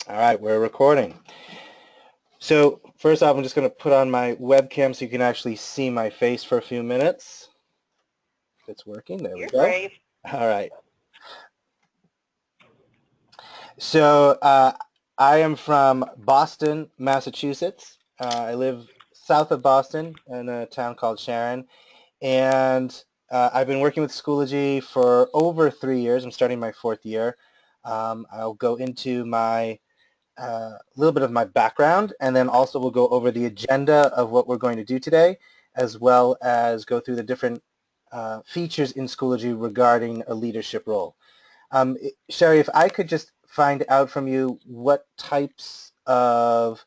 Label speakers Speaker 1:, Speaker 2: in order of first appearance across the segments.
Speaker 1: All right, we're recording. So first off, I'm just going to put on my webcam so you can actually see my face for a few minutes. If it's working, there we
Speaker 2: You're
Speaker 1: go.
Speaker 2: brave.
Speaker 1: All right. So I am from Boston, Massachusetts. I live south of Boston in a town called Sharon. And I've been working with Schoology for over 3 years. I'm starting my fourth year. I'll go into my little bit of my background, and then also we'll go over the agenda of what we're going to do today, as well as go through the different features in Schoology regarding a leadership role. Sherry, if I could just find out from you what types of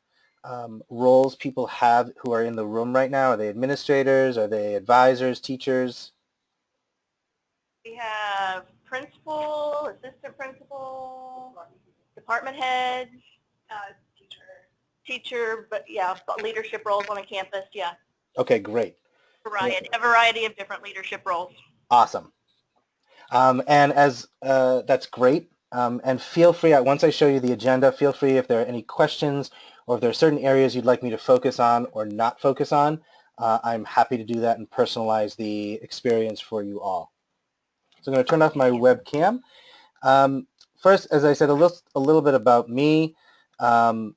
Speaker 1: roles people have who are in the room right now. Are they administrators? Are they advisors, teachers?
Speaker 2: We have principal, assistant principal, department head, teacher, but yeah, leadership roles on a campus, yeah.
Speaker 1: Okay, great.
Speaker 2: A variety of different leadership roles.
Speaker 1: Awesome. And as that's great. And feel free, once I show you the agenda, feel free if there are any questions or if there are certain areas you'd like me to focus on or not focus on, I'm happy to do that and personalize the experience for you all. So I'm going to turn off my webcam. First, as I said, a little bit about me. I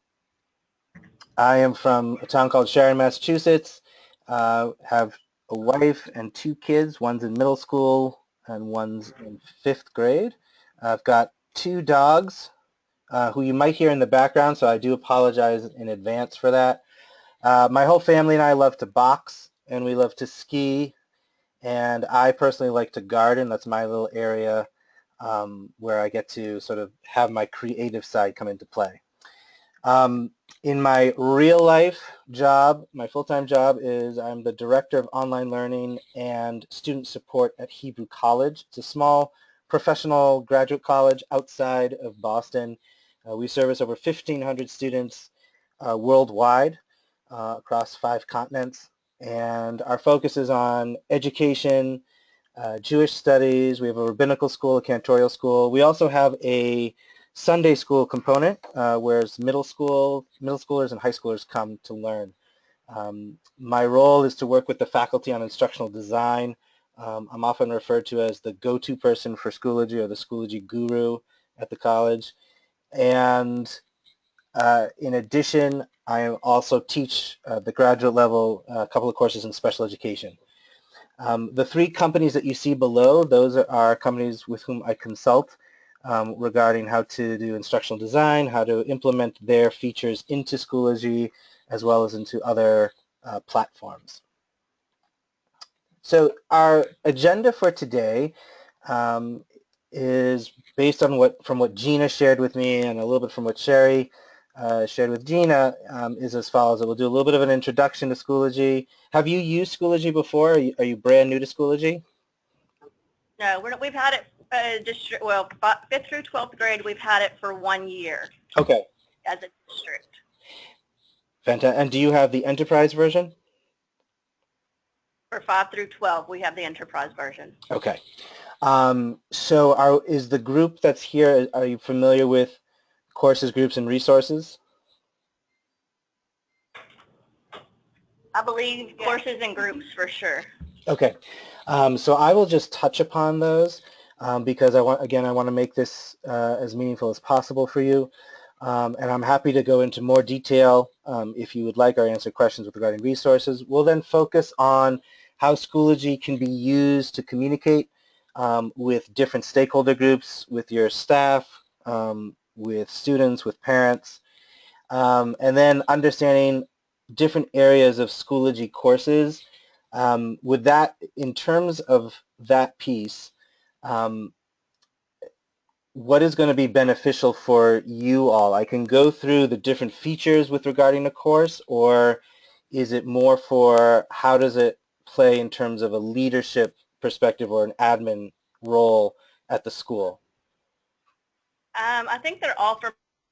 Speaker 1: am from a town called Sharon, Massachusetts. Have a wife and two kids. One's in middle school and one's in fifth grade. I've got two dogs who you might hear in the background, so I do apologize in advance for that. My whole family and I love to box, and we love to ski, and I personally like to garden. That's my little area where I get to sort of have my creative side come into play. Um, in my real life job, my full-time job is I'm the Director of Online Learning and Student Support at Hebrew College. It's a small professional graduate college outside of Boston. We service over 1,500 students worldwide across 5 continents. And our focus is on education, Jewish studies. We have a rabbinical school, a cantorial school. We also have a Sunday school component, where middle schoolers and high schoolers come to learn. My role is to work with the faculty on instructional design. I'm often referred to as the go-to person for Schoology or the Schoology guru at the college. And in addition, I also teach the graduate level a couple of courses in special education. The 3 companies that you see below, those are companies with whom I consult regarding how to do instructional design, how to implement their features into Schoology, as well as into other platforms. So our agenda for today is based on from what Gina shared with me and a little bit from what Sherry shared with Gina, is as follows. We'll do a little bit of an introduction to Schoology. Have you used Schoology before? Are you brand new to Schoology?
Speaker 2: No, we've had it well, 5th through 12th grade, we've had it for 1 year
Speaker 1: Okay,
Speaker 2: as a district.
Speaker 1: fantastic. And do you have the enterprise version?
Speaker 2: For 5 through 12, we have the enterprise version.
Speaker 1: Okay. So is the group that's here, are you familiar with courses, groups, and resources?
Speaker 2: I believe courses and groups for sure.
Speaker 1: Okay. So I will just touch upon those because I want to make this as meaningful as possible for you. And I'm happy to go into more detail if you would like, or answer questions with regarding resources. We'll then focus on how Schoology can be used to communicate with different stakeholder groups, with your staff, with students, with parents, and then understanding different areas of Schoology courses. With that, in terms of that piece, um, what is going to be beneficial for you all? I can go through the different features with regarding the course, or is it more for how does it play in terms of a leadership perspective or an admin role at the school?
Speaker 2: I think they're all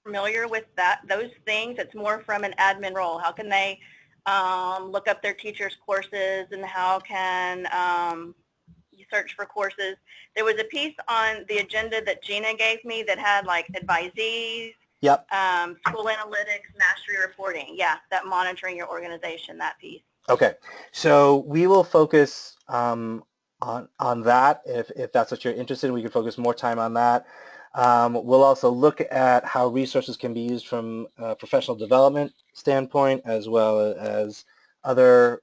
Speaker 2: familiar with those things. It's more from an admin role. How can they look up their teachers' courses, and how can you search for courses? There was a piece on the agenda that Gina gave me that had like advisees
Speaker 1: Yep.
Speaker 2: School analytics, mastery reporting. Yeah, that monitoring your organization, that piece.
Speaker 1: Okay. So we will focus on that. If that's what you're interested in, we can focus more time on that. We'll also look at how resources can be used from a professional development standpoint, as well as other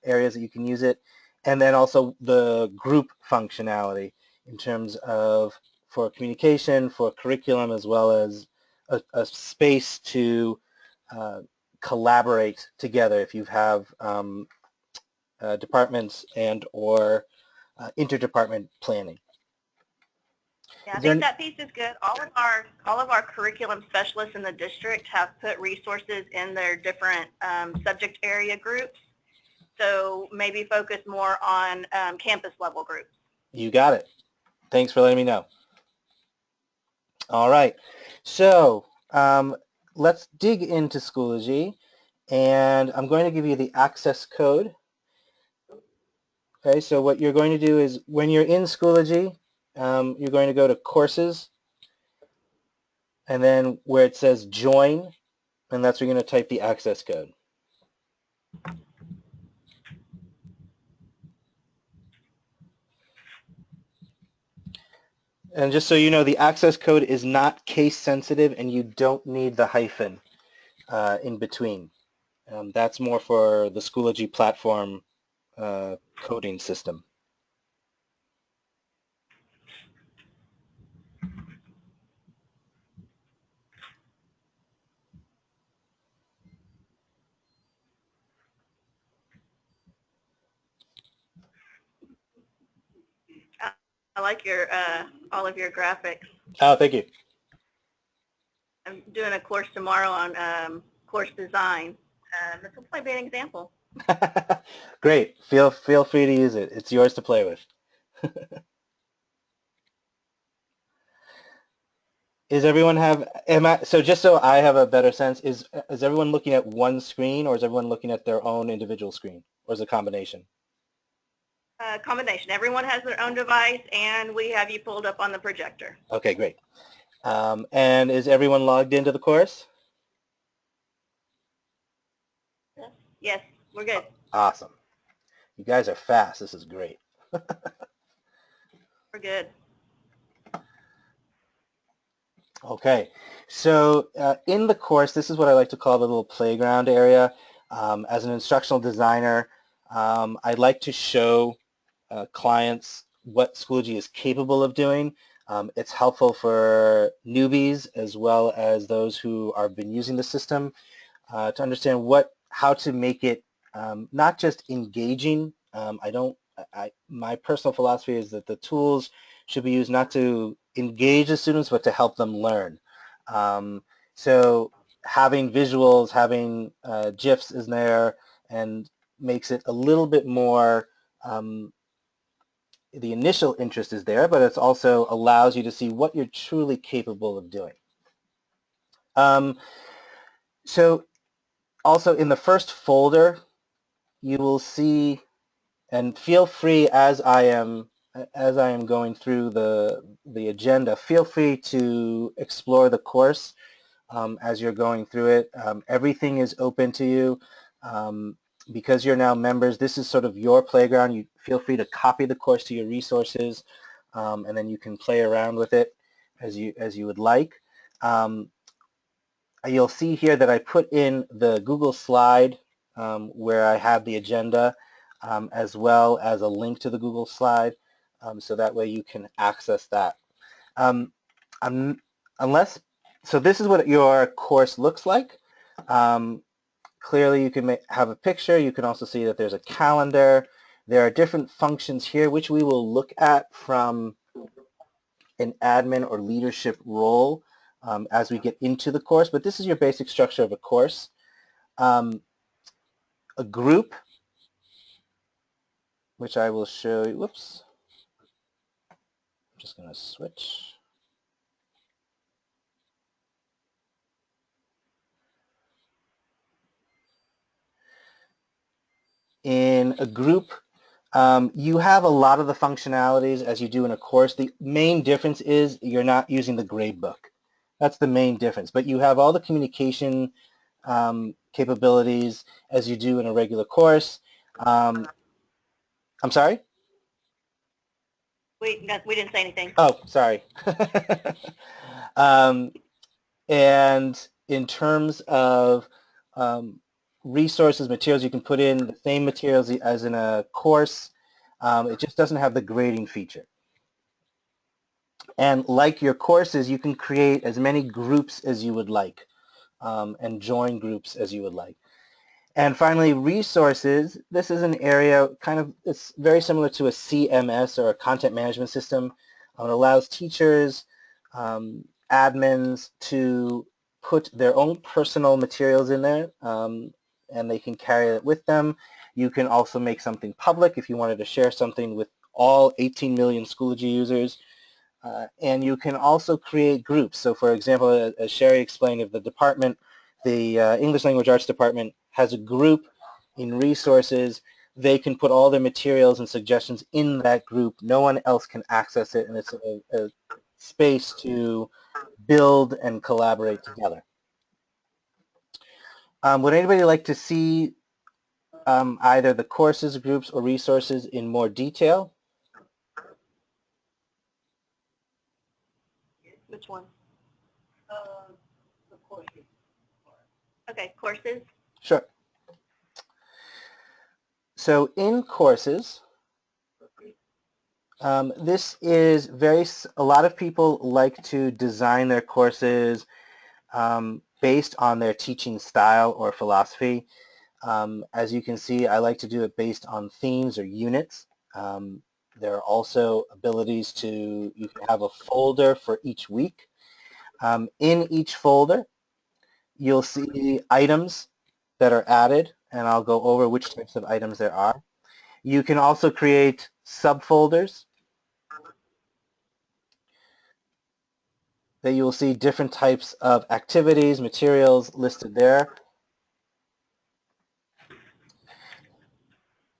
Speaker 1: areas that you can use it. And then also the group functionality in terms of for communication, for curriculum, as well as a space to collaborate together if you have departments and or interdepartment planning.
Speaker 2: Yeah, I
Speaker 1: Is there
Speaker 2: think
Speaker 1: any,
Speaker 2: that piece is good. All of our curriculum specialists in the district have put resources in their different subject area groups. So maybe focus more on campus level groups.
Speaker 1: you got it. Thanks for letting me know. All right. So let's dig into Schoology, and I'm going to give you the access code. Okay, so what you're going to do is when you're in Schoology, you're going to go to Courses, and then where it says Join, and that's where you're going to type the access code. And just so you know, the access code is not case sensitive, and you don't need the hyphen in between. That's more for the Schoology platform coding system.
Speaker 2: I like your all of your graphics.
Speaker 1: Oh, thank you.
Speaker 2: I'm doing a course tomorrow on course design. This will probably be an example.
Speaker 1: Great. Feel free to use it. It's yours to play with. Is everyone have so just so I have a better sense, is everyone looking at one screen, or is everyone looking at their own individual screen, or is it a combination?
Speaker 2: Combination. Everyone has their own device, and we have you pulled up on the projector.
Speaker 1: Okay, great. And is everyone logged into the course?
Speaker 2: Yes, we're good.
Speaker 1: Awesome. You guys are fast. This is great.
Speaker 2: We're good.
Speaker 1: Okay, so in the course, this is what I like to call the little playground area. As an instructional designer, I like to show clients what Schoology is capable of doing. It's helpful for newbies as well as those who have been using the system to understand how to make it not just engaging. My personal philosophy is that the tools should be used not to engage the students, but to help them learn. So having visuals, having GIFs is there, and makes it a little bit more. The initial interest is there, but it also allows you to see what you're truly capable of doing. So also in the first folder, you will see, and feel free as I am going through the agenda, feel free to explore the course as you're going through it. Everything is open to you. Because you're now members, this is sort of your playground. You feel free to copy the course to your resources, and then you can play around with it as you would like. You'll see here that I put in the Google slide where I have the agenda, as well as a link to the Google slide, so that way you can access that. Um, so this is what your course looks like. Clearly you can have a picture. You can also see that there's a calendar. There are different functions here, which we will look at from an admin or leadership role as we get into the course, but this is your basic structure of a course. A group, which I will show you. Whoops. I'm just going to switch. In a group, you have a lot of the functionalities as you do in a course. The main difference is you're not using the grade book. That's the main difference. But you have all the communication capabilities as you do in a regular course. I'm sorry?
Speaker 2: We didn't say anything.
Speaker 1: Oh, sorry. um, and in terms of resources, materials, you can put in the same materials as in a course. It just doesn't have the grading feature. And like your courses, you can create as many groups as you would like and join groups as you would like. And finally, resources. This is an area it's very similar to a CMS or a content management system. It allows teachers, admins to put their own personal materials in there and they can carry it with them. You can also make something public if you wanted to share something with all 18 million Schoology users. And you can also create groups. So for example, as Sherry explained, if the department, the English Language Arts Department has a group in resources, they can put all their materials and suggestions in that group. No one else can access it, and it's a space to build and collaborate together. Would anybody like to see either the courses, groups, or resources in more detail?
Speaker 2: Which one? The courses. Okay, courses.
Speaker 1: Sure. So in courses, this is a lot of people like to design their courses based on their teaching style or philosophy. As you can see, I like to do it based on themes or units. There are also abilities you can have a folder for each week. In each folder, you'll see items that are added, and I'll go over which types of items there are. You can also create subfolders that you will see different types of activities, materials listed there.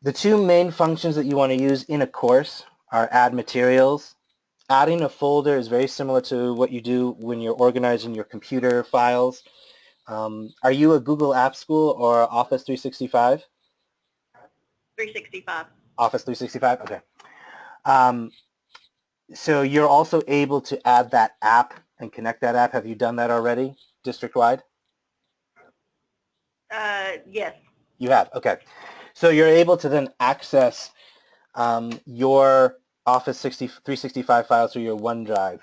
Speaker 1: The two main functions that you want to use in a course are add materials. Adding a folder is very similar to what you do when you're organizing your computer files. Are you a Google Apps School or Office 365?
Speaker 2: 365.
Speaker 1: Office 365, okay. So you're also able to add that app and connect that app. Have you done that already, district-wide?
Speaker 2: Yes.
Speaker 1: You have, okay. So you're able to then access your Office 365 files through your OneDrive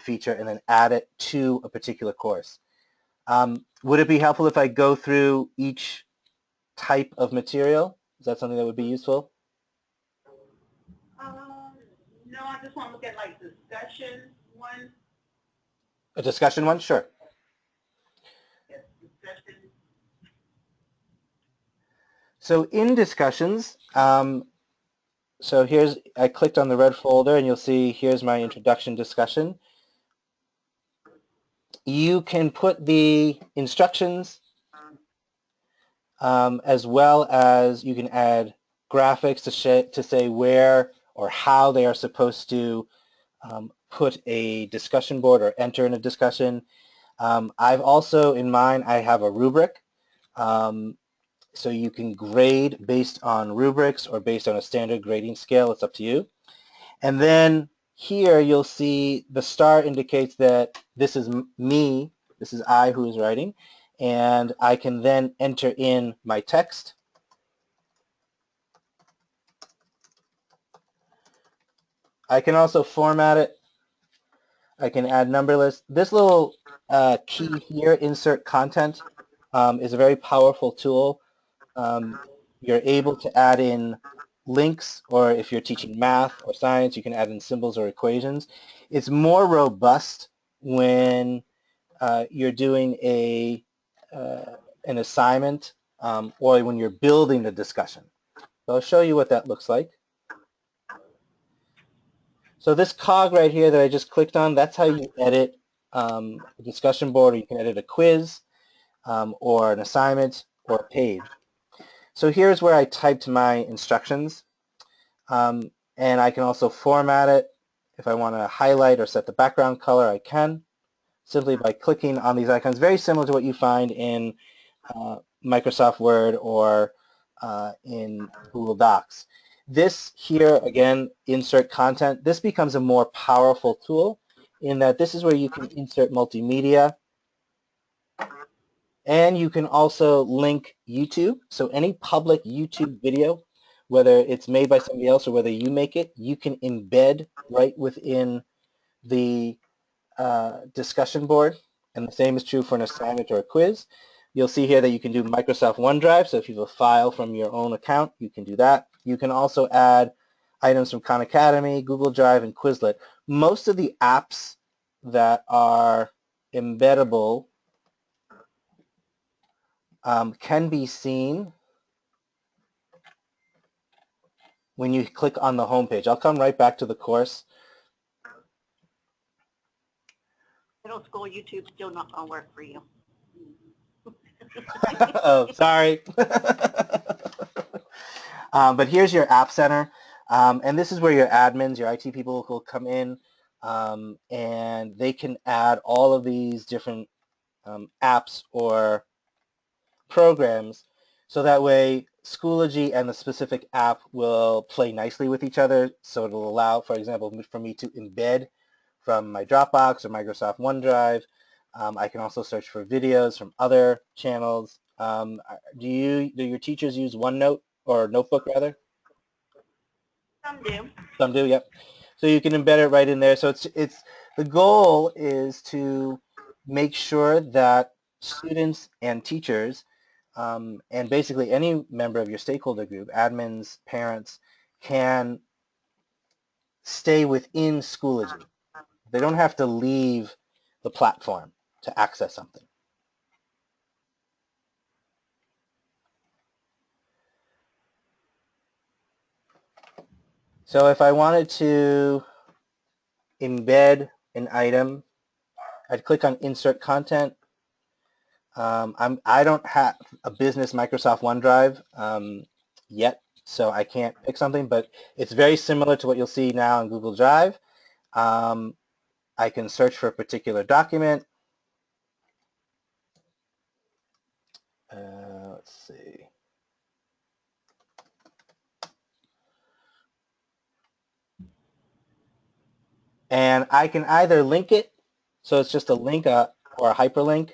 Speaker 1: feature and then add it to a particular course. Would it be helpful if I go through each type of material? Is that something that would be useful?
Speaker 3: No, I just want to look at like discussion one.
Speaker 1: A discussion one? Sure.
Speaker 3: Yes, discussion.
Speaker 1: So in discussions, so I clicked on the red folder and you'll see here's my introduction discussion. You can put the instructions as well as you can add graphics to say where or how they are supposed to put a discussion board or enter in a discussion. I've also, in mine, I have a rubric. So you can grade based on rubrics or based on a standard grading scale. It's up to you. And then here you'll see the star indicates that this is me, this is I who is writing, and I can then enter in my text. I can also format it. I can add number lists. This little key here, insert content, is a very powerful tool. You're able to add in links, or if you're teaching math or science, you can add in symbols or equations. It's more robust when you're doing an assignment or when you're building the discussion. So I'll show you what that looks like. So this cog right here that I just clicked on, that's how you edit a discussion board, or you can edit a quiz or an assignment or a page. So here's where I typed my instructions, and I can also format it. If I want to highlight or set the background color, I can. simply by clicking on these icons, very similar to what you find in Microsoft Word or in Google Docs. This here, again, insert content, this becomes a more powerful tool in that this is where you can insert multimedia, and you can also link YouTube. So any public YouTube video, whether it's made by somebody else or whether you make it, you can embed right within the discussion board. And the same is true for an assignment or a quiz. You'll see here that you can do Microsoft OneDrive. So if you have a file from your own account, you can do that. You can also add items from Khan Academy, Google Drive, and Quizlet. Most of the apps that are embeddable can be seen when you click on the home page. I'll come right back to the course.
Speaker 2: Middle school YouTube's still not going to work for you.
Speaker 1: Oh, sorry. But here's your App Center. And this is where your admins, your IT people will come in, and they can add all of these different apps or programs, so that way Schoology and the specific app will play nicely with each other. So it'll allow, for example, for me to embed from my Dropbox or Microsoft OneDrive. I can also search for videos from other channels. Do your teachers use OneNote or Notebook rather?
Speaker 2: Some do.
Speaker 1: Some do, yep. So you can embed it right in there. So it's the goal is to make sure that students and teachers and basically any member of your stakeholder group, admins, parents, can stay within Schoology. They don't have to leave the platform to access something. So if I wanted to embed an item, I'd click on Insert Content. I don't have a business Microsoft OneDrive yet, so I can't pick something, but it's very similar to what you'll see now in Google Drive. I can search for a particular document. Let's see. And I can either link it, so it's just a link or a hyperlink.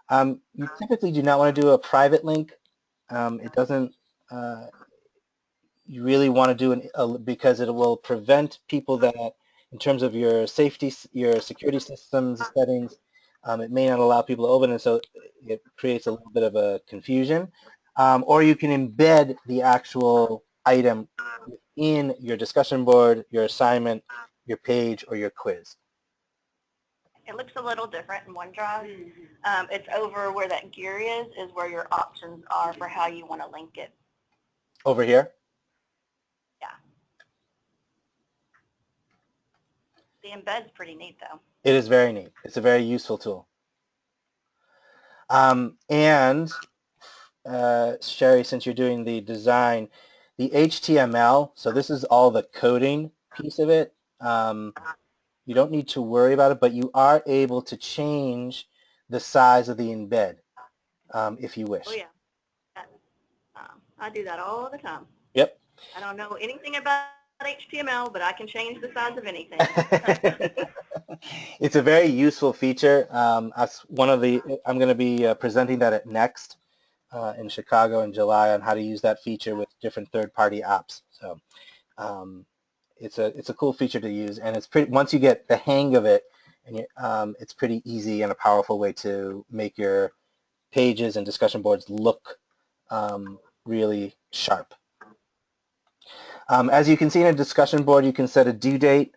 Speaker 1: You typically do not want to do a private link. It doesn't, you really want to do because it will prevent people that, in terms of your safety, your security systems settings, it may not allow people to open it, so it creates a little bit of a confusion. Or you can embed the actual item in your discussion board, your assignment, your page, or your quiz.
Speaker 2: It looks a little different in OneDrive. It's over where that gear is where your options are for how you want to link it.
Speaker 1: Over here?
Speaker 2: Yeah. The embed's pretty neat, though.
Speaker 1: It is very neat. It's a very useful tool. And Sherry, since you're doing the design, the HTML, so this is all the coding piece of it. You don't need to worry about it, but you are able to change the size of the embed if you wish.
Speaker 2: Oh, yeah. I do that all the time.
Speaker 1: Yep.
Speaker 2: I don't know anything about HTML, but I can change the size of anything.
Speaker 1: It's a very useful feature. That's one of the, I'm going to be presenting that at Next in Chicago in July on how to use that feature with different third-party apps. So it's a cool feature to use, and it's pretty, once you get the hang of it, and it's pretty easy and a powerful way to make your pages and discussion boards look really sharp. As you can see in a discussion board, you can set a due date.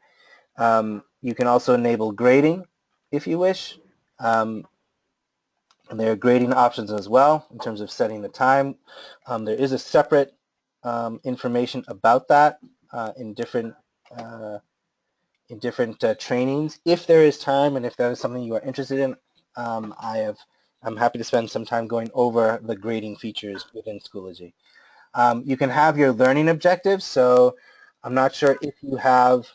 Speaker 1: You can also enable grading if you wish. And there are grading options as well in terms of setting the time. There is a separate information about that in different trainings. If there is time and if that is something you are interested in, I'm happy to spend some time going over the grading features within Schoology. You can have your learning objectives. So I'm not sure if you have,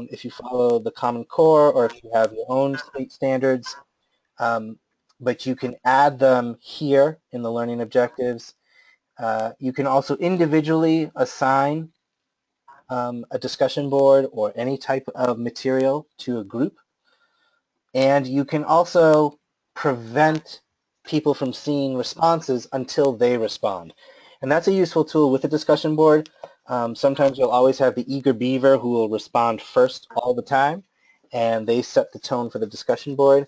Speaker 1: if you follow the Common Core or if you have your own state standards. but you can add them here in the learning objectives. You can also individually assign a discussion board or any type of material to a group. And you can also prevent people from seeing responses until they respond. And that's a useful tool with a discussion board. Sometimes you'll always have the eager beaver who will respond first all the time, and they set the tone for the discussion board.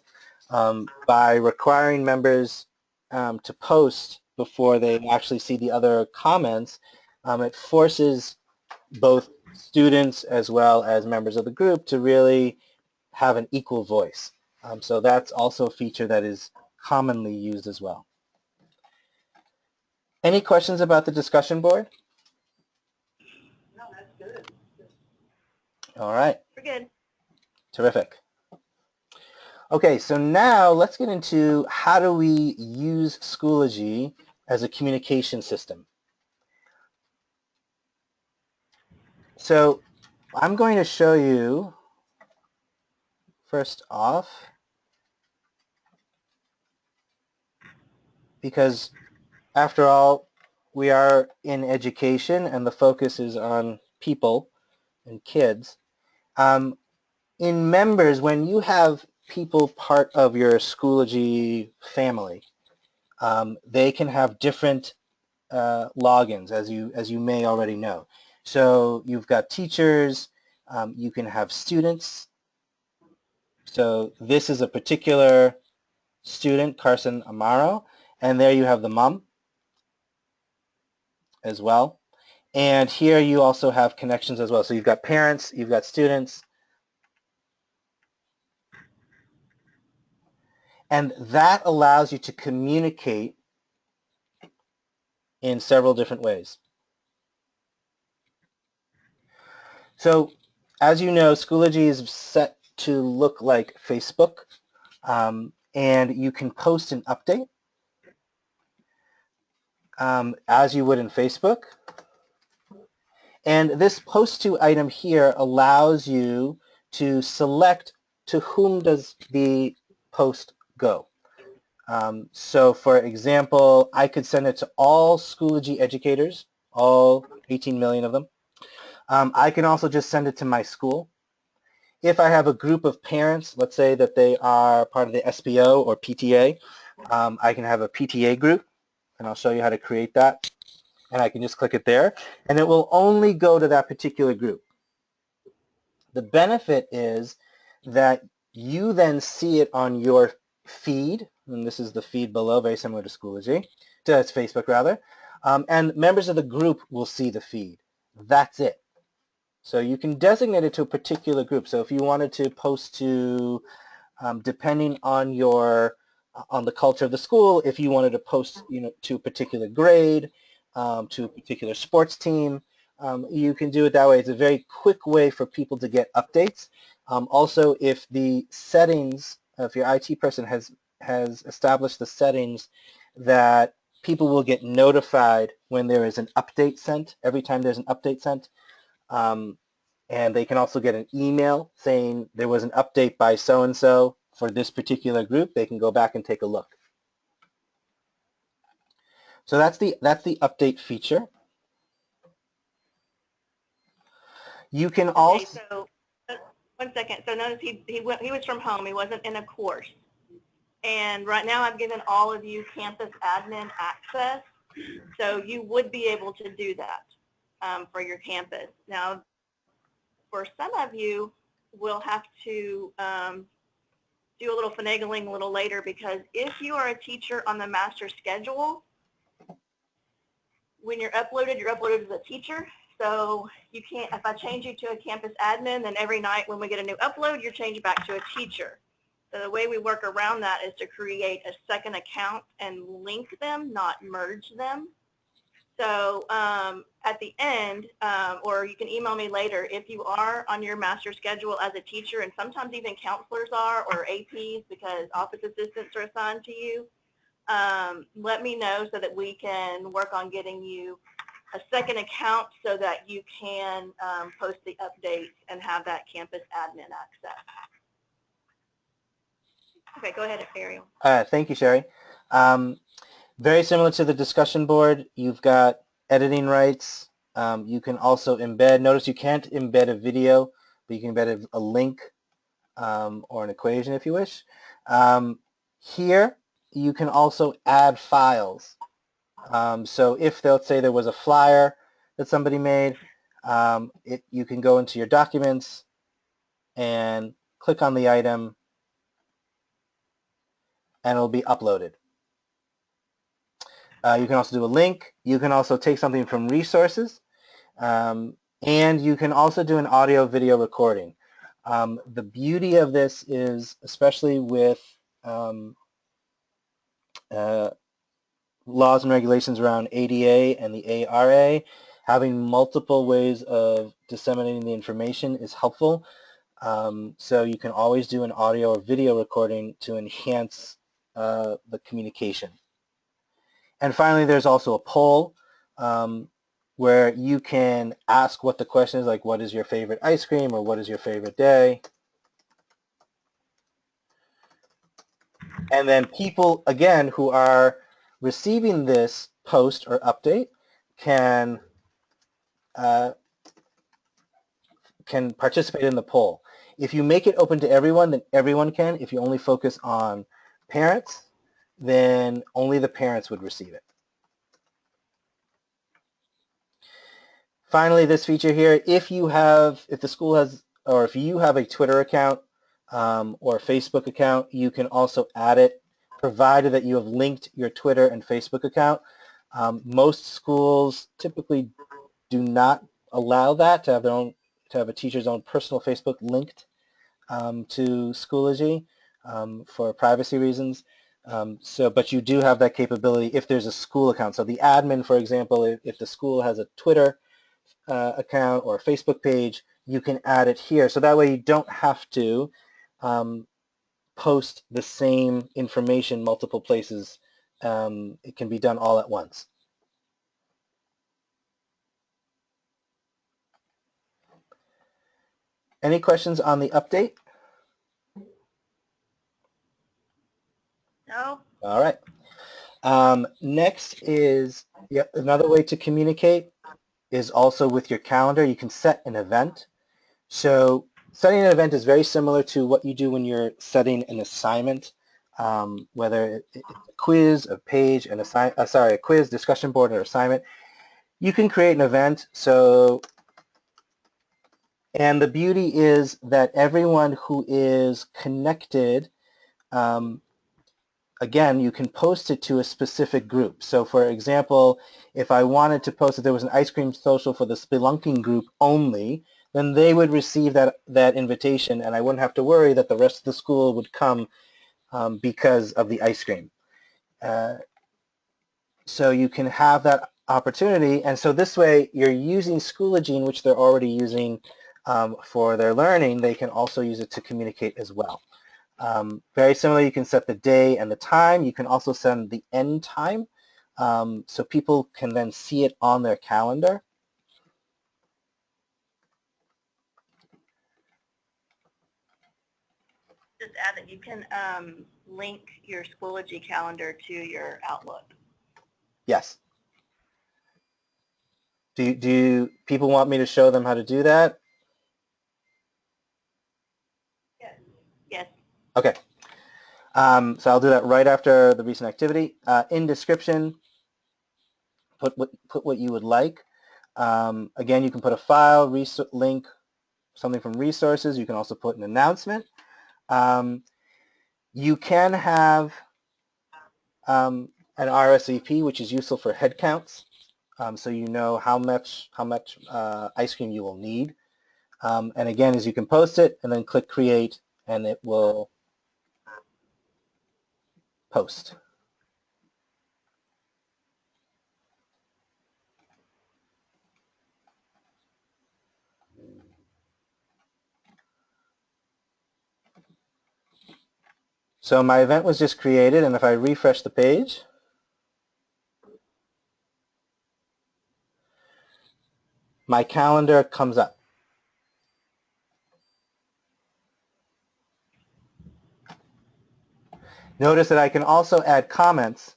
Speaker 1: By requiring members to post before they actually see the other comments, it forces both students as well as members of the group to really have an equal voice. So that's also a feature that is commonly used as well. Any questions about the discussion board?
Speaker 3: No, that's good.
Speaker 1: All right,
Speaker 2: We're good.
Speaker 1: terrific. Okay, so now let's get into how do we use Schoology as a communication system. So I'm going to show you first off, because after all, we are in education and the focus is on people and kids. In members, when you have people part of your Schoology family, they can have different logins, as you may already know. So you've got teachers, you can have students. So this is a particular student, Carson Amaro, and there you have the mom as well. And here you also have connections as well. So you've got parents, you've got students, and that allows you to communicate in several different ways. So as you know, Schoology is set to look like Facebook, and you can post an update as you would in Facebook. And this post to item here allows you to select to whom does the post go. So for example, I could send it to all Schoology educators, all 18 million of them. I can also just send it to my school. If I have a group of parents, let's say that they are part of the SPO or PTA, I can have a PTA group, and I'll show you how to create that. And I can just click it there, and it will only go to that particular group. The benefit is that you then see it on your feed, and this is the feed below, very similar to Schoology, to Facebook rather, and members of the group will see the feed. That's it. So you can designate it to a particular group. So if you wanted to post to, depending on your, on the culture of the school, if you wanted to post, to a particular grade, to a particular sports team, you can do it that way. It's a very quick way for people to get updates. Also, if the settings, if your IT person has established the settings that people will get notified when there is an update sent, every time there's an update sent, and they can also get an email saying there was an update by so-and-so for this particular group. They can go back and take a look. So that's the update feature. You can also...
Speaker 2: Okay, so 1 second. So notice he was from home. He wasn't in a course. And right now I've given all of you campus admin access. So you would be able to do that for your campus. Now, for some of you, we'll have to do a little finagling a little later, because if you are a teacher on the master schedule, when you're uploaded as a teacher. So you can't, if I change you to a campus admin, then every night when we get a new upload, you're changed back to a teacher. So the way we work around that is to create a second account and link them, not merge them. So at the end, or you can email me later, if you are on your master schedule as a teacher, and sometimes even counselors are, or APs, because office assistants are assigned to you, let me know so that we can work on getting you a second account so that you can post the updates and have that campus admin access. Okay, go ahead, Ariel.
Speaker 1: Thank you, Sherry. Very similar to the discussion board, you've got editing rights. You can also embed. Notice you can't embed a video, but you can embed a link or an equation if you wish. Here, you can also add files. So if, let's say, there was a flyer that somebody made, you can go into your documents and click on the item, and it'll be uploaded. You can also do a link. You can also take something from resources, and you can also do an audio-video recording. The beauty of this is, especially with laws and regulations around ADA and the ARA, having multiple ways of disseminating the information is helpful. So you can always do an audio or video recording to enhance the communication. And finally, there's also a poll where you can ask what the question is, like what is your favorite ice cream or what is your favorite day? And then people, again, who are receiving this post or update can participate in the poll. If you make it open to everyone, then everyone can. If you only focus on parents, then only the parents would receive it. Finally, this feature here, if the school has, or if you have a Twitter account or a Facebook account, you can also add it, provided that you have linked your Twitter and Facebook account. Most schools typically do not allow that, to have a teacher's own personal Facebook linked to Schoology for privacy reasons. But you do have that capability if there's a school account. So the admin, for example, if the school has a Twitter account or a Facebook page, you can add it here. So that way you don't have to post the same information multiple places. It can be done all at once. Any questions on the update?
Speaker 2: No?
Speaker 1: All right. Next is another way to communicate is also with your calendar. You can set an event. So setting an event is very similar to what you do when you're setting an assignment, whether it's a quiz, a page, a quiz, discussion board, or assignment. You can create an event. And the beauty is that everyone who is connected, again, you can post it to a specific group. So for example, if I wanted to post that there was an ice cream social for the spelunking group only, then they would receive that invitation, and I wouldn't have to worry that the rest of the school would come because of the ice cream. So you can have that opportunity, and so this way you're using Schoology, which they're already using for their learning. They can also use it to communicate as well. Very similar, you can set the day and the time. You can also send the end time, so people can then see it on their calendar.
Speaker 2: Just add that you can link your Schoology calendar to your Outlook.
Speaker 1: Yes. Do people want me to show them how to do that?
Speaker 2: Yes. Yes.
Speaker 1: Okay. So I'll do that right after the recent activity. In description, put what you would like. Again, you can put a file, link, something from resources. You can also put an announcement. You can have an RSVP, which is useful for head counts, so you know how much ice cream you will need. And again, as you can post it and then click create, and it will post. So my event was just created, and if I refresh the page, my calendar comes up. Notice that I can also add comments.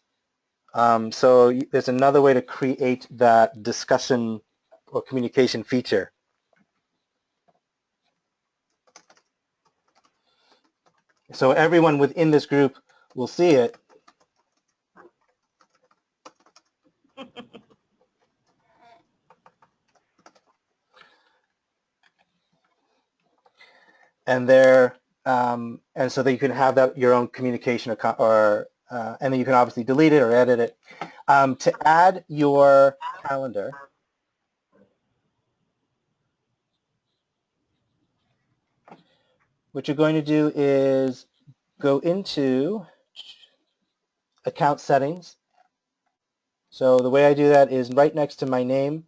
Speaker 1: So there's another way to create that discussion or communication feature. So everyone within this group will see it. And and so that you can have that your own communication and then you can obviously delete it or edit it. To add your calendar, what you're going to do is go into account settings. So the way I do that is right next to my name,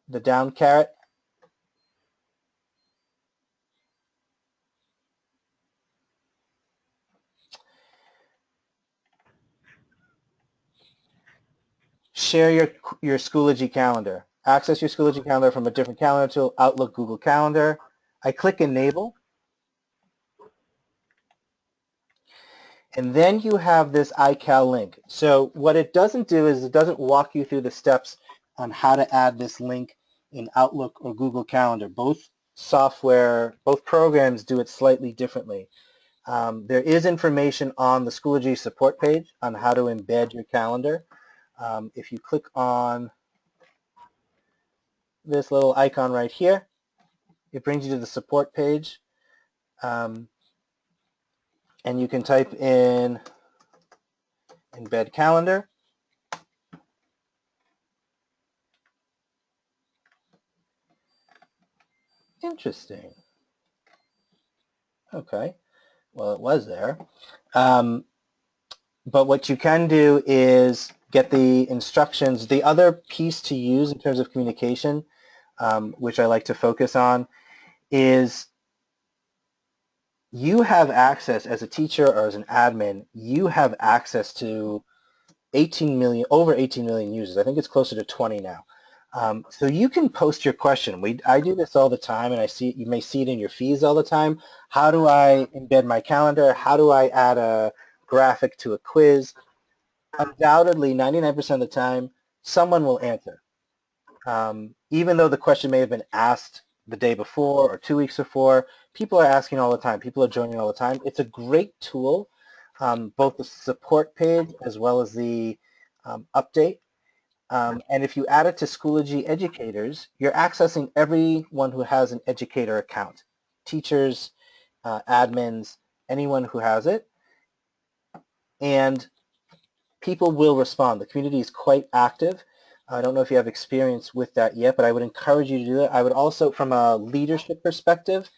Speaker 1: the down caret. Share your Schoology calendar. Access your Schoology calendar from a different calendar tool, Outlook, Google Calendar. I click Enable, and then you have this iCal link. So what it doesn't do is it doesn't walk you through the steps on how to add this link in Outlook or Google Calendar. Both programs do it slightly differently. There is information on the Schoology support page on how to embed your calendar. If you click on this little icon right here, it brings you to the support page. And you can type in embed calendar. Interesting. Okay. Well, it was there. But what you can do is get the instructions. The other piece to use in terms of communication, which I like to focus on, is you have access as a teacher or as an admin, you have access to 18 million, over 18 million users. I think it's closer to 20 now. So you can post your question. I do this all the time, and you may see it in your feeds all the time. How do I embed my calendar? How do I add a graphic to a quiz? Undoubtedly, 99% of the time, someone will answer. Even though the question may have been asked the day before or 2 weeks before, people are asking all the time. People are joining all the time. It's a great tool, both the support page as well as the update. And if you add it to Schoology educators, you're accessing everyone who has an educator account, teachers, admins, anyone who has it. And people will respond. The community is quite active. I don't know if you have experience with that yet, but I would encourage you to do that. I would also, from a leadership perspective,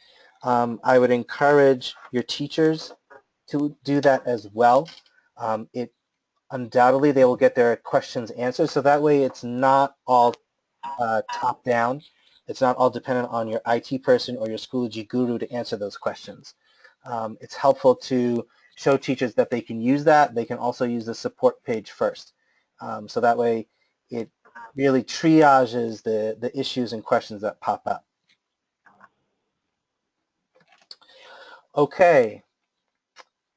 Speaker 1: I would encourage your teachers to do that as well. Undoubtedly, they will get their questions answered, so that way it's not all top down. It's not all dependent on your IT person or your Schoology guru to answer those questions. It's helpful to show teachers that they can use that. They can also use the support page first. So that way it really triages the issues and questions that pop up. Okay.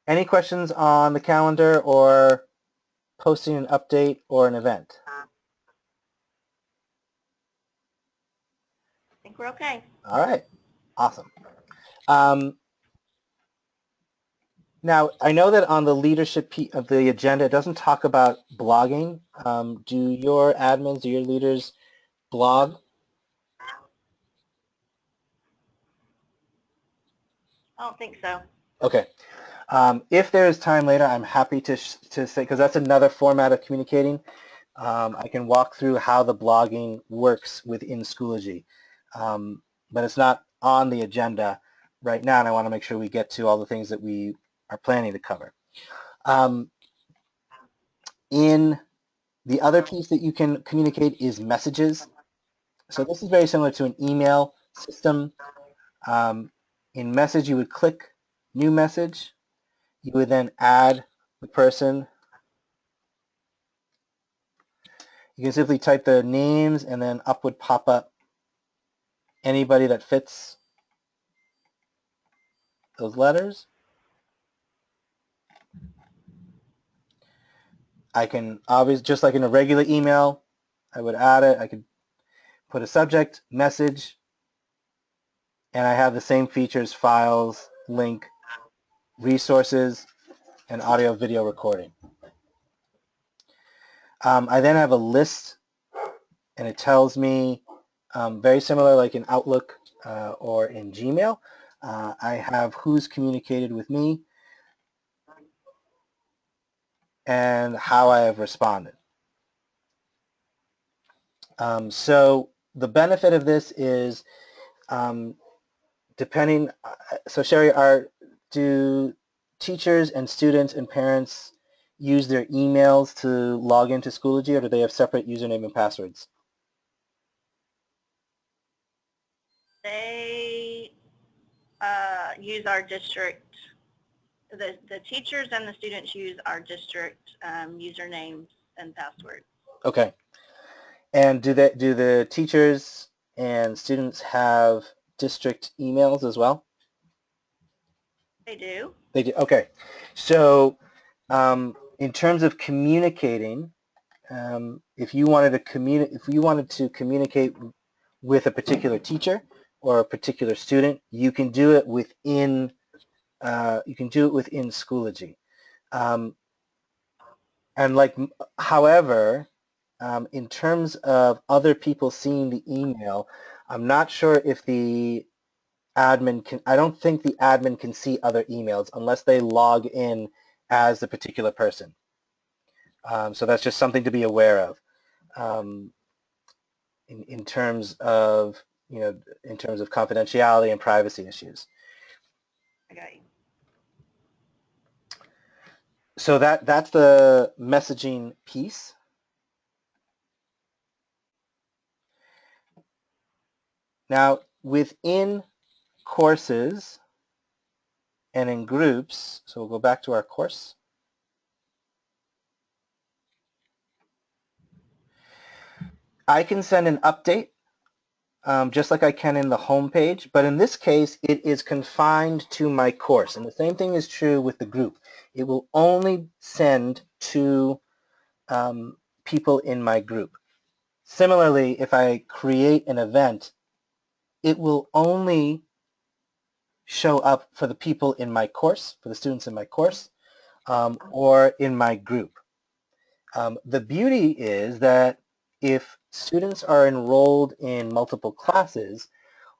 Speaker 1: Any questions on the calendar or posting an update or an event?
Speaker 2: I think we're okay.
Speaker 1: All right. Awesome. Now, I know that on the leadership of the agenda, it doesn't talk about blogging. Do your admins, do your leaders blog?
Speaker 2: I don't think so.
Speaker 1: Okay. If there is time later, I'm happy to say, because that's another format of communicating. I can walk through how the blogging works within Schoology. But it's not on the agenda right now, and I want to make sure we get to all the things that we are planning to cover. In the other piece that you can communicate is messages. So this is very similar to an email system. In message, you would click new message. You would then add the person. You can simply type their names and then up would pop up anybody that fits those letters. I can obviously, just like in a regular email, I would add it. I could put a subject, message, and I have the same features, files, link, resources, and audio video recording. I then have a list, and it tells me, very similar like in Outlook or in Gmail, I have who's communicated with me and how I have responded. So the benefit of this is depending, so Sherry, do teachers and students and parents use their emails to log into Schoology, or do they have separate username and passwords?
Speaker 2: They use our district, the teachers and the students use our district usernames and passwords.
Speaker 1: Okay. And do the teachers and students have district emails as well?
Speaker 2: They do.
Speaker 1: They do. Okay. So in terms of communicating, if you wanted to communicate with a particular teacher or a particular student, you can do it within Schoology. And like, however, in terms of other people seeing the email, I'm not sure if the admin can, I don't think the admin can see other emails unless they log in as the particular person. So that's just something to be aware of in terms of, in terms of confidentiality and privacy issues.
Speaker 2: I got you.
Speaker 1: So that's the messaging piece. Now, within courses and in groups, so we'll go back to our course. I can send an update just like I can in the home page, but in this case, it is confined to my course. And the same thing is true with the group. It will only send to people in my group. Similarly, if I create an event, it will only show up for the people in my course, for the students in my course, or in my group. The beauty is that if students are enrolled in multiple classes,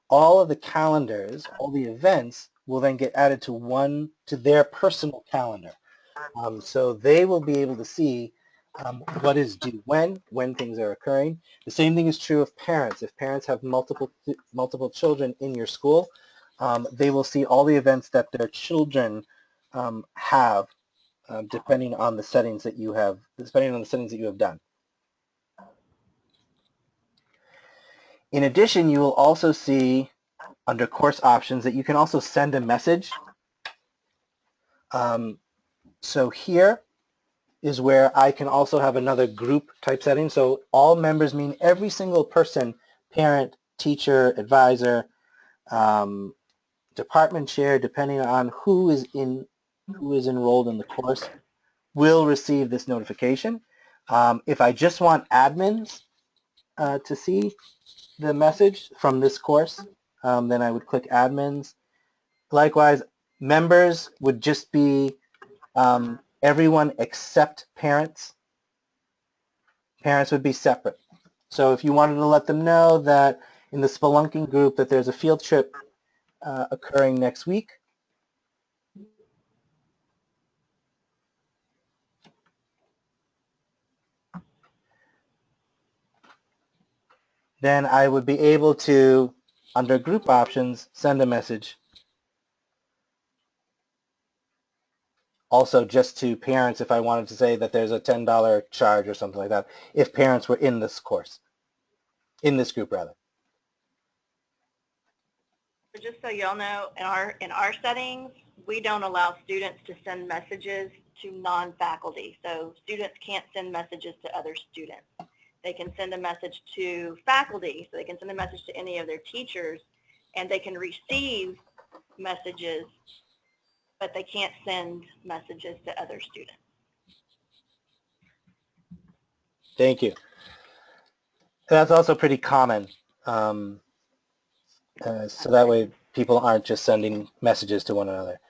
Speaker 1: all of the calendars, all the events will then get added to their personal calendar. So they will be able to see what is due when things are occurring. The same thing is true of parents. If parents have multiple children in your school, they will see all the events that their children have, depending on the settings that you have done. In addition, you will also see under course options that you can also send a message. So here is where I can also have another group type setting. So all members mean every single person, parent, teacher, advisor, department chair, depending on who is enrolled in the course, will receive this notification. If I just want admins to see the message from this course, then I would click admins. Likewise, members would just be everyone except parents. Parents would be separate. So if you wanted to let them know that in the spelunking group that there's a field trip occurring next week, then I would be able to, under group options, send a message also just to parents if I wanted to say that there's a $10 charge or something like that, if parents were in this course, in this group rather.
Speaker 2: So just so y'all know, in our settings, we don't allow students to send messages to non-faculty. So students can't send messages to other students. They can send a message to faculty, so they can send a message to any of their teachers, and they can receive messages, but they can't send messages to other students.
Speaker 1: Thank you. That's also pretty common. So that way people aren't just sending messages to one another.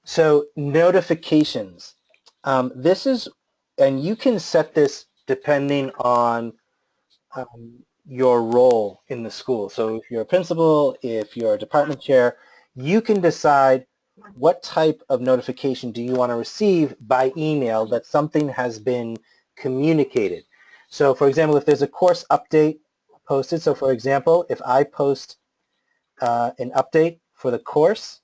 Speaker 1: So notifications. This is, and you can set this depending on your role in the school. So if you're a principal, if you're a department chair, you can decide what type of notification do you want to receive by email that something has been communicated. So for example, if there's a course update posted, so for example, if I post an update for the course,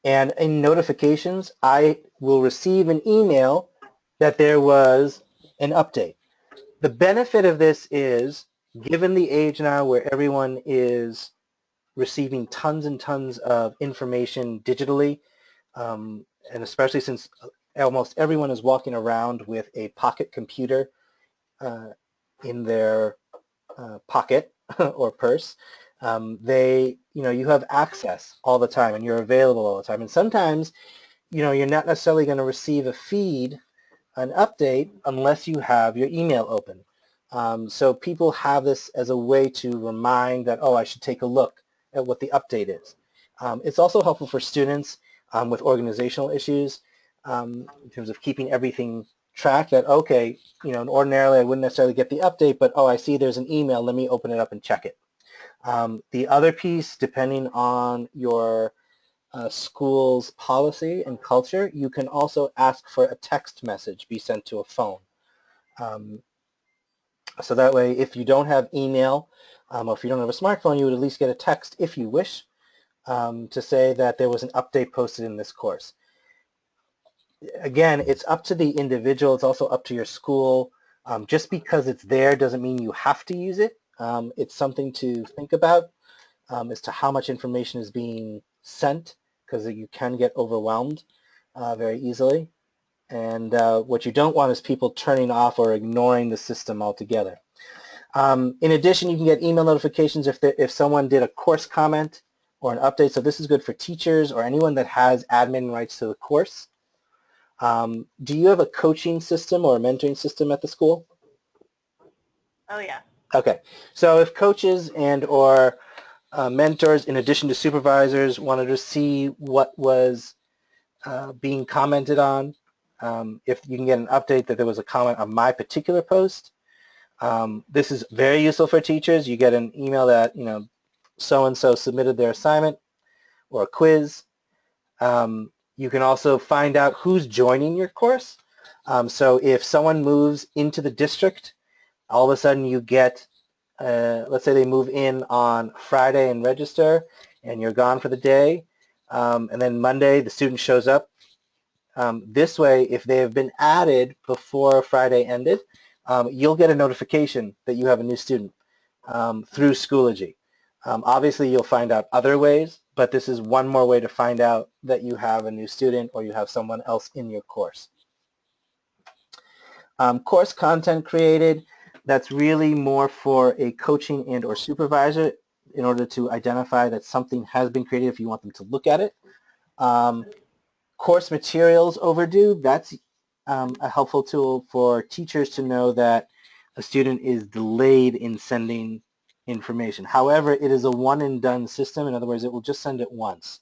Speaker 1: and in notifications, I will receive an email that there was an update. The benefit of this is, given the age now where everyone is receiving tons and tons of information digitally, and especially since almost everyone is walking around with a pocket computer in their pocket or purse, you have access all the time and you're available all the time. And sometimes, you're not necessarily going to receive a feed, an update, unless you have your email open. So people have this as a way to remind that, oh, I should take a look at what the update is. It's also helpful for students with organizational issues in terms of keeping everything tracked, that, okay, ordinarily I wouldn't necessarily get the update, but, oh, I see there's an email, let me open it up and check it. The other piece, depending on your school's policy and culture, you can also ask for a text message be sent to a phone. So that way, if you don't have email, or if you don't have a smartphone, you would at least get a text, if you wish, to say that there was an update posted in this course. Again, it's up to the individual. It's also up to your school. Just because it's there doesn't mean you have to use it. It's something to think about as to how much information is being sent, because you can get overwhelmed very easily. And what you don't want is people turning off or ignoring the system altogether. In addition, you can get email notifications if someone did a course comment or an update. So this is good for teachers or anyone that has admin rights to the course. Do you have a coaching system or a mentoring system at the school?
Speaker 2: Oh, yeah.
Speaker 1: Okay. So if coaches and or mentors, in addition to supervisors, wanted to see what was being commented on, if you can get an update that there was a comment on my particular post, this is very useful for teachers. You get an email that, so-and-so submitted their assignment or a quiz. You can also find out who's joining your course. So if someone moves into the district, all of a sudden you get, let's say they move in on Friday and register, and you're gone for the day, and then Monday the student shows up. This way, if they have been added before Friday ended, you'll get a notification that you have a new student through Schoology. Obviously, you'll find out other ways, but this is one more way to find out that you have a new student or you have someone else in your course. Course content created, that's really more for a coaching and or supervisor in order to identify that something has been created if you want them to look at it. Course materials overdue, that's a helpful tool for teachers to know that a student is delayed in sending information. However, it is a one and done system. In other words, it will just send it once.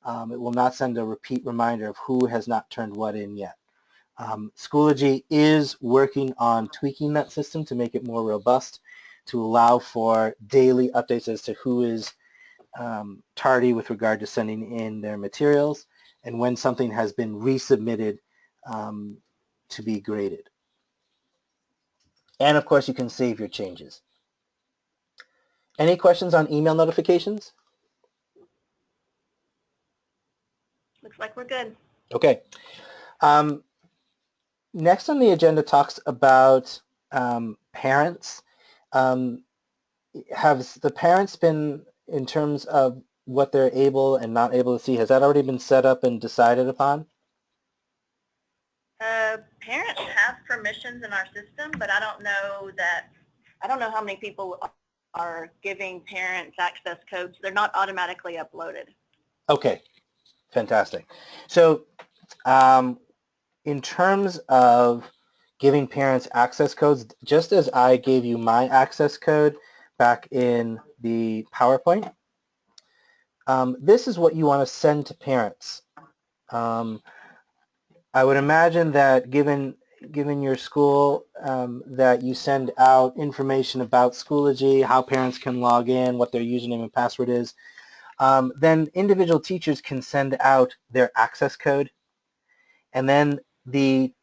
Speaker 1: It will not send a repeat reminder of who has not turned what in yet. Schoology is working on tweaking that system to make it more robust, to allow for daily updates as to who is tardy with regard to sending in their materials and when something has been resubmitted to be graded. And of course, you can save your changes. Any questions on email notifications?
Speaker 2: Looks like we're good.
Speaker 1: Okay. Next on the agenda talks about parents. Have the parents been, in terms of what they're able and not able to see, has that already been set up and decided upon?
Speaker 2: Parents have permissions in our system, but I don't know how many people are giving parents access codes. They're not automatically uploaded.
Speaker 1: Okay, fantastic. So in terms of giving parents access codes, just as I gave you my access code back in the PowerPoint, this is what you want to send to parents. I would imagine that given your school, that you send out information about Schoology, how parents can log in, what their username and password is. Then individual teachers can send out their access code, and then the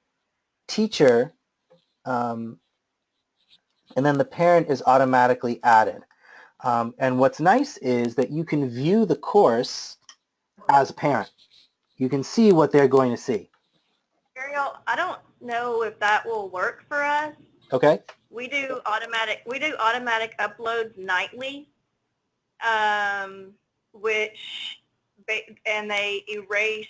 Speaker 1: teacher, and then the parent is automatically added. And what's nice is that you can view the course as a parent. You can see what they're going to see.
Speaker 2: Ariel, I don't know if that will work for us.
Speaker 1: Okay?
Speaker 2: We do automatic uploads nightly, which and they erase.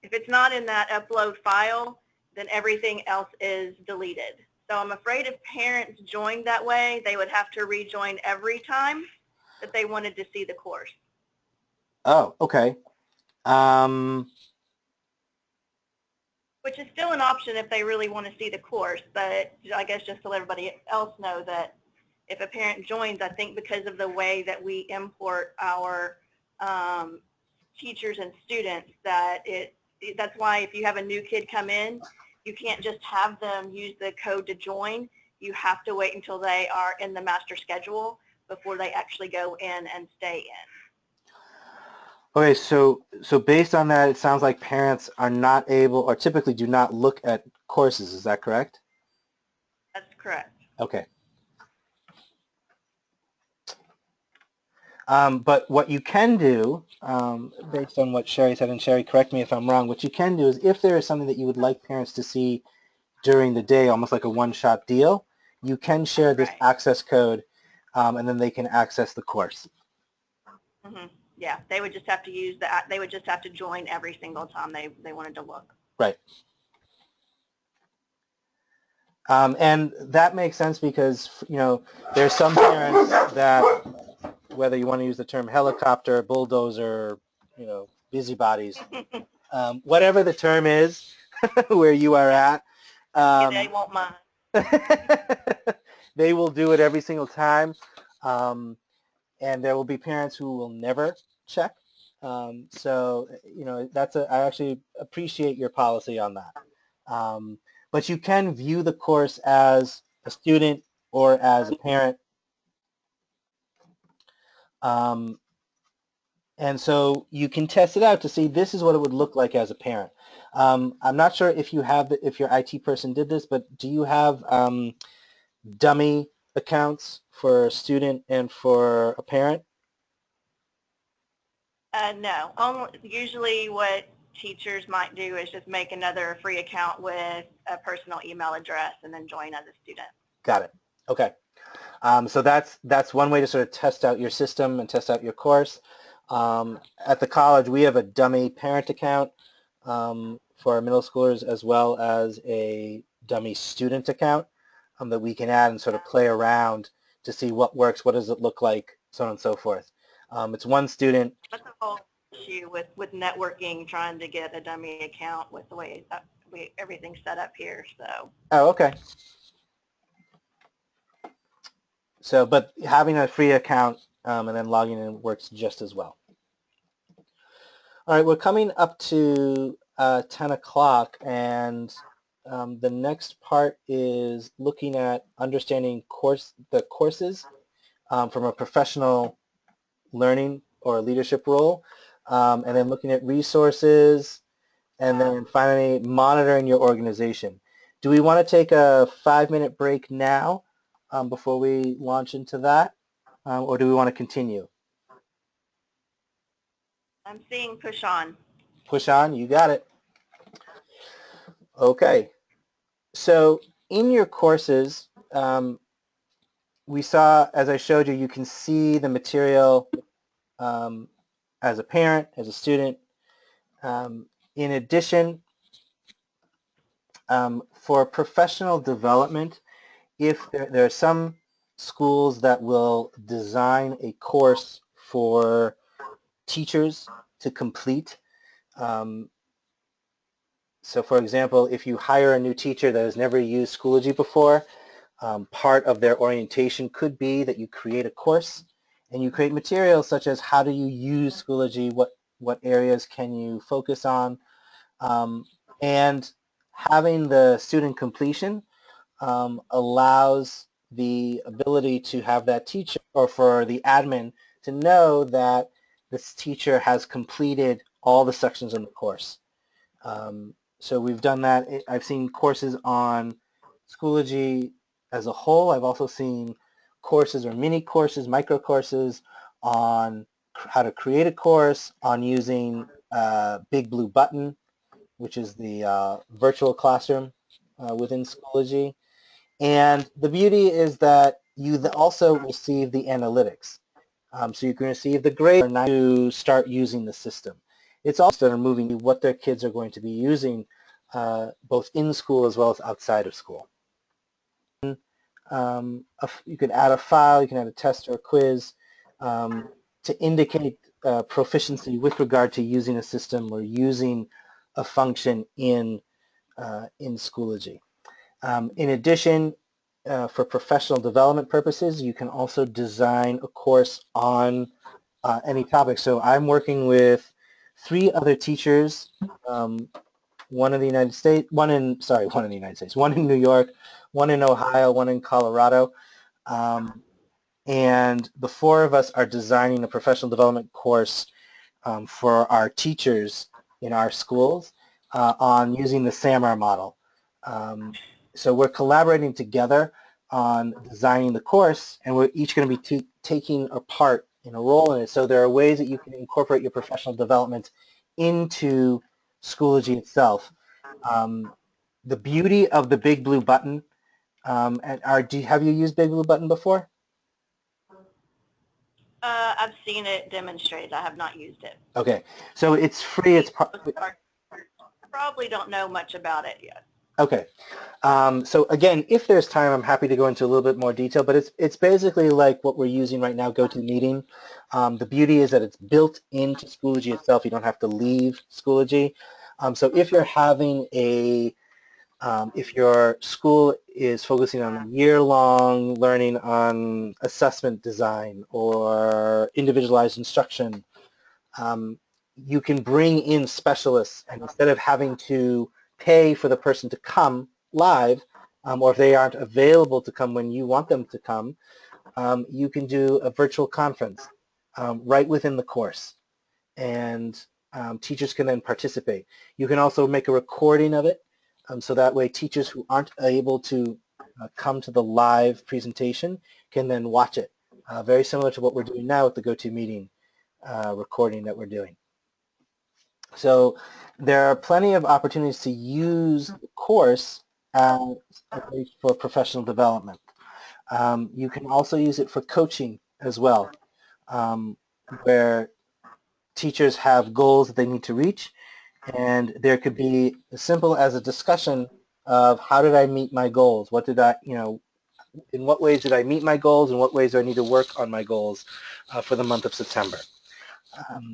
Speaker 2: If it's not in that upload file, then everything else is deleted. So I'm afraid if parents joined that way, they would have to rejoin every time that they wanted to see the course.
Speaker 1: Oh, okay.
Speaker 2: Which is still an option if they really want to see the course, but I guess just to let everybody else know that if a parent joins, I think because of the way that we import our teachers and students, that's why if you have a new kid come in, you can't just have them use the code to join. You have to wait until they are in the master schedule before they actually go in and stay in.
Speaker 1: Okay, so based on that, it sounds like parents are not able, or typically do not look at courses. Is that correct?
Speaker 2: That's correct.
Speaker 1: Okay. But what you can do, based on what Sherry said, and Sherry, correct me if I'm wrong, what you can do is if there is something that you would like parents to see during the day, almost like a one-shot deal, you can share this access code, and then they can access the course.
Speaker 2: Mm-hmm. Yeah, they would just have to they would just have to join every single time they wanted to look.
Speaker 1: Right. And that makes sense because, you know, there's some parents that, whether you want to use the term helicopter, bulldozer, you know, busybodies, whatever the term is where you are at,
Speaker 2: They won't mind.
Speaker 1: they will do it every single time. And there will be parents who will never check. So, you know, I actually appreciate your policy on that. But you can view the course as a student or as a parent. And so you can test it out to see this is what it would look like as a parent. I'm not sure if if your IT person did this, but do you have dummy accounts for a student and for a parent?
Speaker 2: No. Usually what teachers might do is just make another free account with a personal email address and then join as a student.
Speaker 1: Got it. Okay. So that's one way to sort of test out your system and test out your course. At the college, we have a dummy parent account for our middle schoolers, as well as a dummy student account that we can add and sort of play around to see what works, what does it look like, so on and so forth. It's one student.
Speaker 2: That's a whole issue with networking, trying to get a dummy account with the way everything's set up here. So.
Speaker 1: Oh, okay. So, but having a free account and then logging in works just as well. All right, we're coming up to 10 o'clock, and the next part is looking at understanding the courses from a professional learning or leadership role, and then looking at resources, and then finally monitoring your organization. Do we want to take a 5-minute break now before we launch into that, or do we want to continue?
Speaker 2: I'm seeing push on.
Speaker 1: Push on, you got it. Okay. So in your courses, we saw, as I showed you, you can see the material as a parent, as a student. In addition, for professional development, if there are some schools that will design a course for teachers to complete. So for example, if you hire a new teacher that has never used Schoology before, part of their orientation could be that you create a course and you create materials such as how do you use Schoology, what areas can you focus on, and having the student completion allows the ability to have that teacher, or for the admin to know that this teacher has completed all the sections in the course. So we've done that. I've seen courses on Schoology as a whole. I've also seen courses or mini courses, micro courses on how to create a course, on using Big Blue Button, which is the virtual classroom within Schoology. And the beauty is that you also receive the analytics. So you can receive the grade to start using the system. It's also that are moving to what their kids are going to be using both in school as well as outside of school. You can add a file, you can add a test or a quiz to indicate proficiency with regard to using a system or using a function in Schoology. In addition, for professional development purposes, you can also design a course on any topic. So I'm working with 3 other teachers, one in the United States, one in the United States, one in New York, one in Ohio, one in Colorado. And the 4 of us are designing a professional development course for our teachers in our schools on using the SAMR model. So we're collaborating together on designing the course, and we're each going to be taking a part in a role in it. So there are ways that you can incorporate your professional development into Schoology itself. The beauty of the Big Blue Button, have you used Big Blue Button before?
Speaker 2: I've seen it demonstrated. I have not used it.
Speaker 1: Okay, so it's free. It's
Speaker 2: probably don't know much about it yet.
Speaker 1: Okay. So again, if there's time, I'm happy to go into a little bit more detail, but it's basically like what we're using right now, GoToMeeting. The beauty is that it's built into Schoology itself. You don't have to leave Schoology. So if you're having if your school is focusing on a year-long learning on assessment design or individualized instruction, you can bring in specialists, and instead of having to pay for the person to come live, or if they aren't available to come when you want them to come, you can do a virtual conference right within the course, and teachers can then participate. You can also make a recording of it, so that way teachers who aren't able to come to the live presentation can then watch it, very similar to what we're doing now with the GoToMeeting recording that we're doing. So there are plenty of opportunities to use the course as a way for professional development. You can also use it for coaching as well, where teachers have goals that they need to reach, and there could be as simple as a discussion of how did I meet my goals? What did in what ways did I meet my goals, and what ways do I need to work on my goals for the month of September?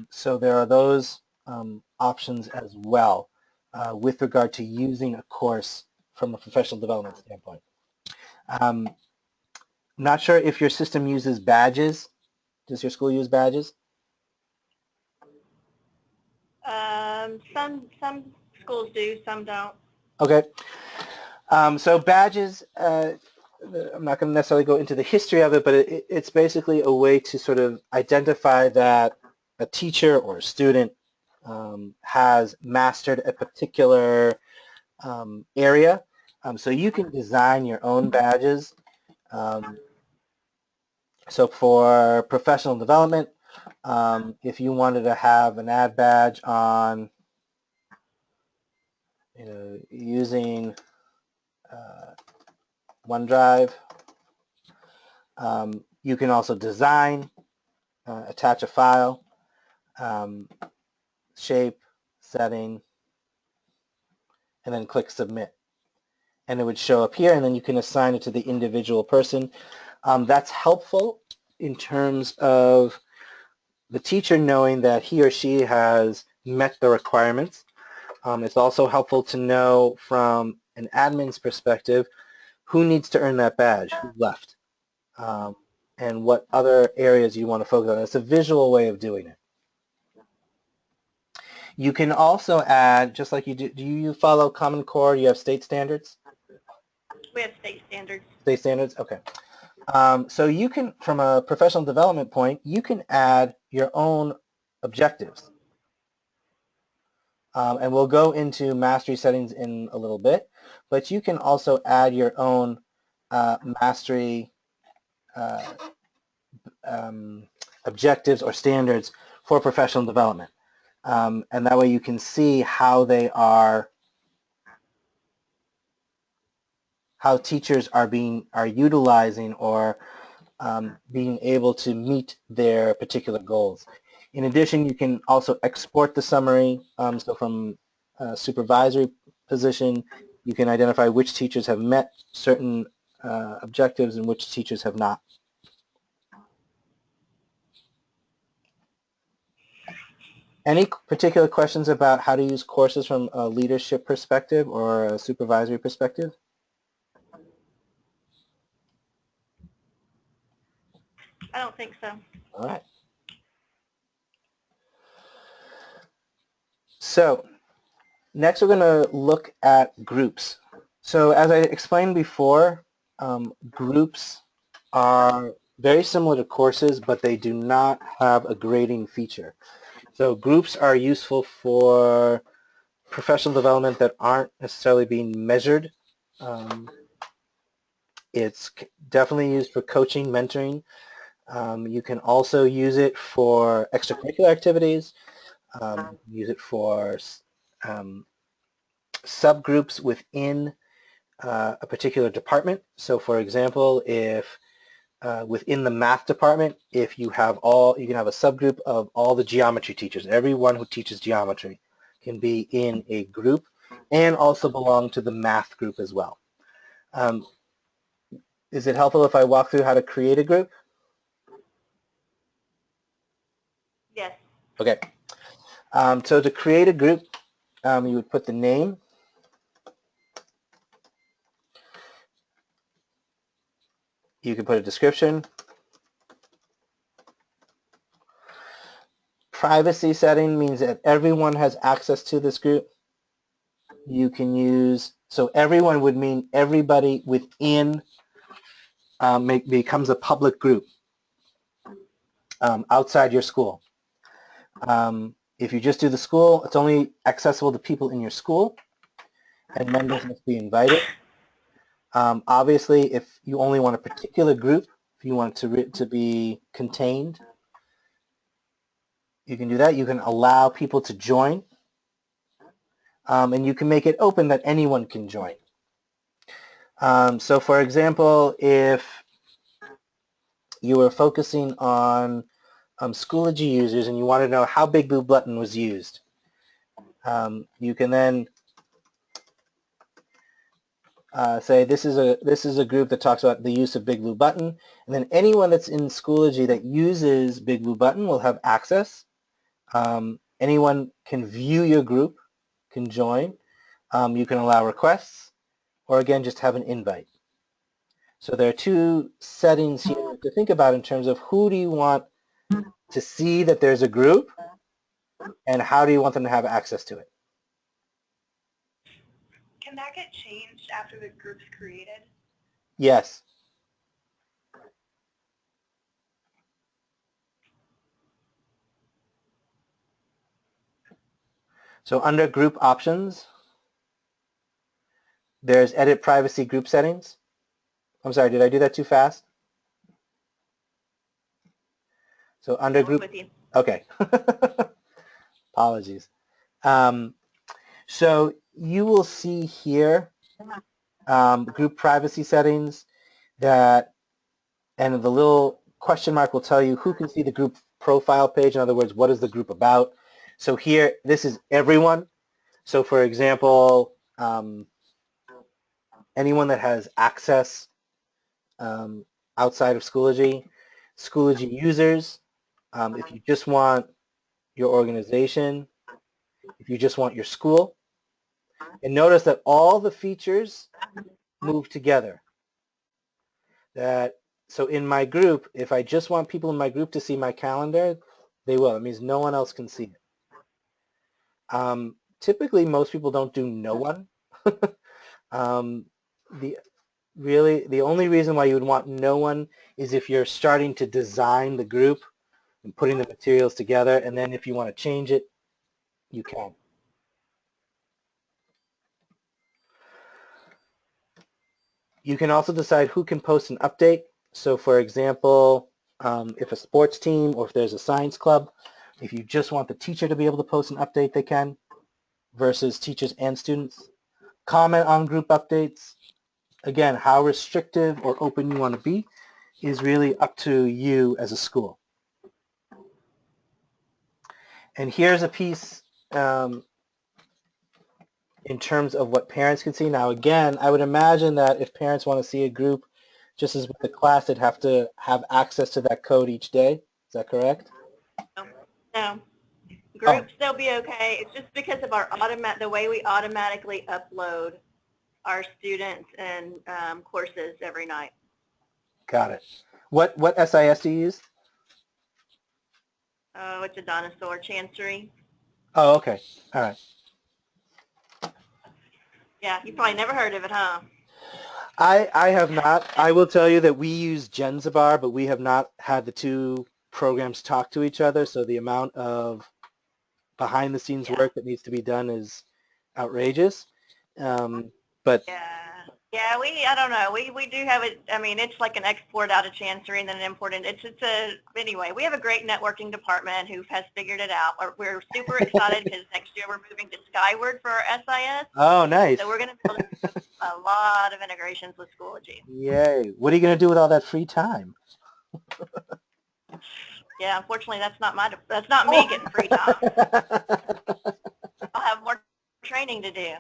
Speaker 1: So there are those options as well with regard to using a course from a professional development standpoint. Not sure if your system uses badges. Does your school use badges?
Speaker 2: Some schools do, some don't.
Speaker 1: Okay. So badges, I'm not going to necessarily go into the history of it, but it's basically a way to sort of identify that a teacher or a student has mastered a particular area. So you can design your own badges. So for professional development, if you wanted to have an ad badge on, using OneDrive, you can also design, attach a file, shape, setting, and then click submit. And it would show up here, and then you can assign it to the individual person. That's helpful in terms of the teacher knowing that he or she has met the requirements. It's also helpful to know from an admin's perspective who needs to earn that badge, who left, and what other areas you want to focus on. It's a visual way of doing it. You can also add, just like you do you follow Common Core? Do you have state standards?
Speaker 2: We have state standards.
Speaker 1: State standards? Okay. So you can, from a professional development point, you can add your own objectives. And we'll go into mastery settings in a little bit, but you can also add your own mastery objectives or standards for professional development. And that way you can see how they are, how teachers are utilizing or being able to meet their particular goals. In addition, you can also export the summary. So from a supervisory position, you can identify which teachers have met certain objectives and which teachers have not. Any particular questions about how to use courses from a leadership perspective or a supervisory perspective?
Speaker 2: I don't think so.
Speaker 1: All right. So next we're going to look at groups. So as I explained before, groups are very similar to courses, but they do not have a grading feature. So groups are useful for professional development that aren't necessarily being measured. It's definitely used for coaching, mentoring. You can also use it for extracurricular activities, use it for subgroups within a particular department. So for example, if within the math department, if you have you can have a subgroup of all the geometry teachers. Everyone who teaches geometry can be in a group and also belong to the math group as well. Is it helpful if I walk through how to create a group?
Speaker 2: Yes.
Speaker 1: Okay. So to create a group, you would put the name. You can put a description. Privacy setting means that everyone has access to this group. You can use, so everyone would mean everybody within becomes a public group outside your school. If you just do the school, it's only accessible to people in your school, and members must be invited. Obviously, if you only want a particular group, if you want it to be contained, you can do that. You can allow people to join, and you can make it open that anyone can join. So for example, if you were focusing on Schoology users and you want to know how Big Blue Button was used, you can then say this is a group that talks about the use of Big Blue Button, and then anyone that's in Schoology that uses Big Blue Button will have access. Anyone can view your group, can join. You can allow requests, or again, just have an invite. So there are two settings here to think about in terms of who do you want to see that there's a group, and how do you want them to have access to it.
Speaker 3: Can that get changed after the group's created?
Speaker 1: Yes. So under group options, there's edit privacy group settings. I'm sorry, did I do that too fast? So under group,
Speaker 2: With you.
Speaker 1: okay. Apologies. So you will see here group privacy settings that, and the little question mark will tell you who can see the group profile page. In other words, what is the group about? So here, this is everyone. So for example, anyone that has access outside of Schoology, Schoology users, if you just want your organization, if you just want your school. And notice that all the features move together. That so in my group, if I just want people in my group to see my calendar, they will. It means no one else can see it. Typically, most people don't do no one. um, the the only reason why you would want no one is if you're starting to design the group and putting the materials together, and then if you want to change it, you can. You can also decide who can post an update. So for example, if a sports team or if there's a science club, if you just want the teacher to be able to post an update, they can, versus teachers and students. Comment on group updates. Again, how restrictive or open you want to be is really up to you as a school. And here's a piece in terms of what parents can see. Now, again, I would imagine that if parents want to see a group, just as with the class, they'd have to have access to that code each day. Is that correct?
Speaker 2: No.
Speaker 1: Oh,
Speaker 2: Groups, they'll be okay. It's just because of our the way we automatically upload our students and courses every night.
Speaker 1: got it. What SIS do you use?
Speaker 2: Oh, it's a dinosaur, Chancery.
Speaker 1: Oh, okay. All right.
Speaker 2: Yeah, you probably never heard of it, huh?
Speaker 1: I have not. I will tell you that we use Genzabar, but we have not had the two programs talk to each other, so the amount of behind-the-scenes
Speaker 2: Yeah.
Speaker 1: work that needs to be done is outrageous. But
Speaker 2: Yeah. Yeah, I don't know. We do have it. I mean, it's like an export out of Chancery and then an import in. Anyway, we have a great networking department who has figured it out. We're super excited because next year we're moving to Skyward for our SIS.
Speaker 1: oh, nice.
Speaker 2: So we're going to be able to do a lot of integrations with Schoology.
Speaker 1: Yay. What are you going to do with all that free time?
Speaker 2: Yeah, unfortunately, that's not me getting free time. I'll have more training to do.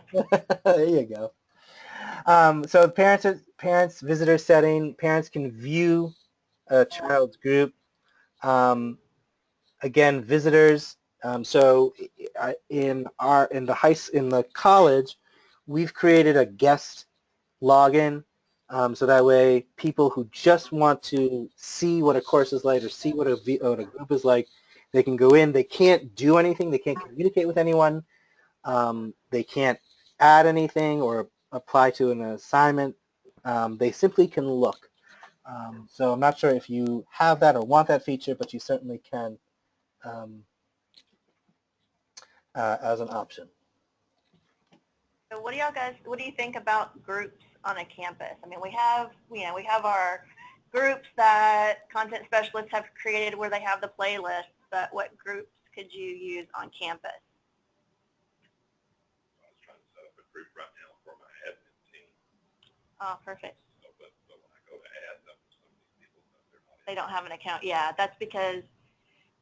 Speaker 1: There you go. So parents visitor setting, parents can view a child's group. Um, again, visitors. So in the college, we've created a guest login. So that way, people who just want to see what a course is like or see what what a group is like, they can go in. They can't do anything. They can't communicate with anyone. They can't add anything or apply to an assignment. They simply can look. So I'm not sure if you have that or want that feature, but you certainly can um, as an option.
Speaker 2: So what do you think about groups on a campus? I mean, we have our groups that content specialists have created where they have the playlist, but what groups could you use on campus?
Speaker 4: I was trying to set up a group right now for my admin team.
Speaker 2: Oh, perfect.
Speaker 4: So, but when I go to add them, some of these people, they're not.
Speaker 2: They don't have an account. Yeah, that's because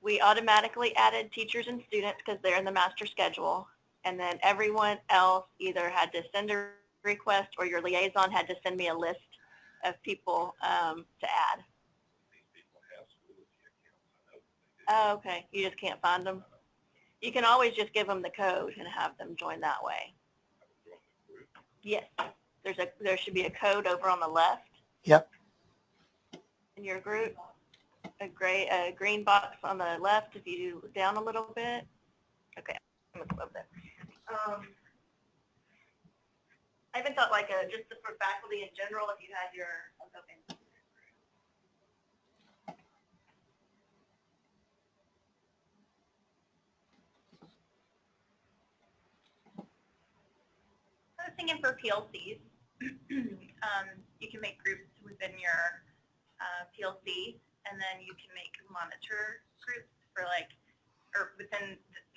Speaker 2: we automatically added teachers and students because they're in the master schedule. And then everyone else either had to send a request or your liaison had to send me a list of people to add.
Speaker 4: These people have Schoology accounts. I know that they do.
Speaker 2: Oh, okay. You just can't find them. You can always just give them the code and have them join that way.
Speaker 4: I would join the group.
Speaker 2: Yes. There should be a code over on the left.
Speaker 1: Yep.
Speaker 2: In your group. A green box on the left if you do down a little bit. Okay. I'm going to go over there. I even thought just for faculty in general, if you had your, okay. I was thinking for PLCs, you can make groups within your PLC, and then you can make monitor groups for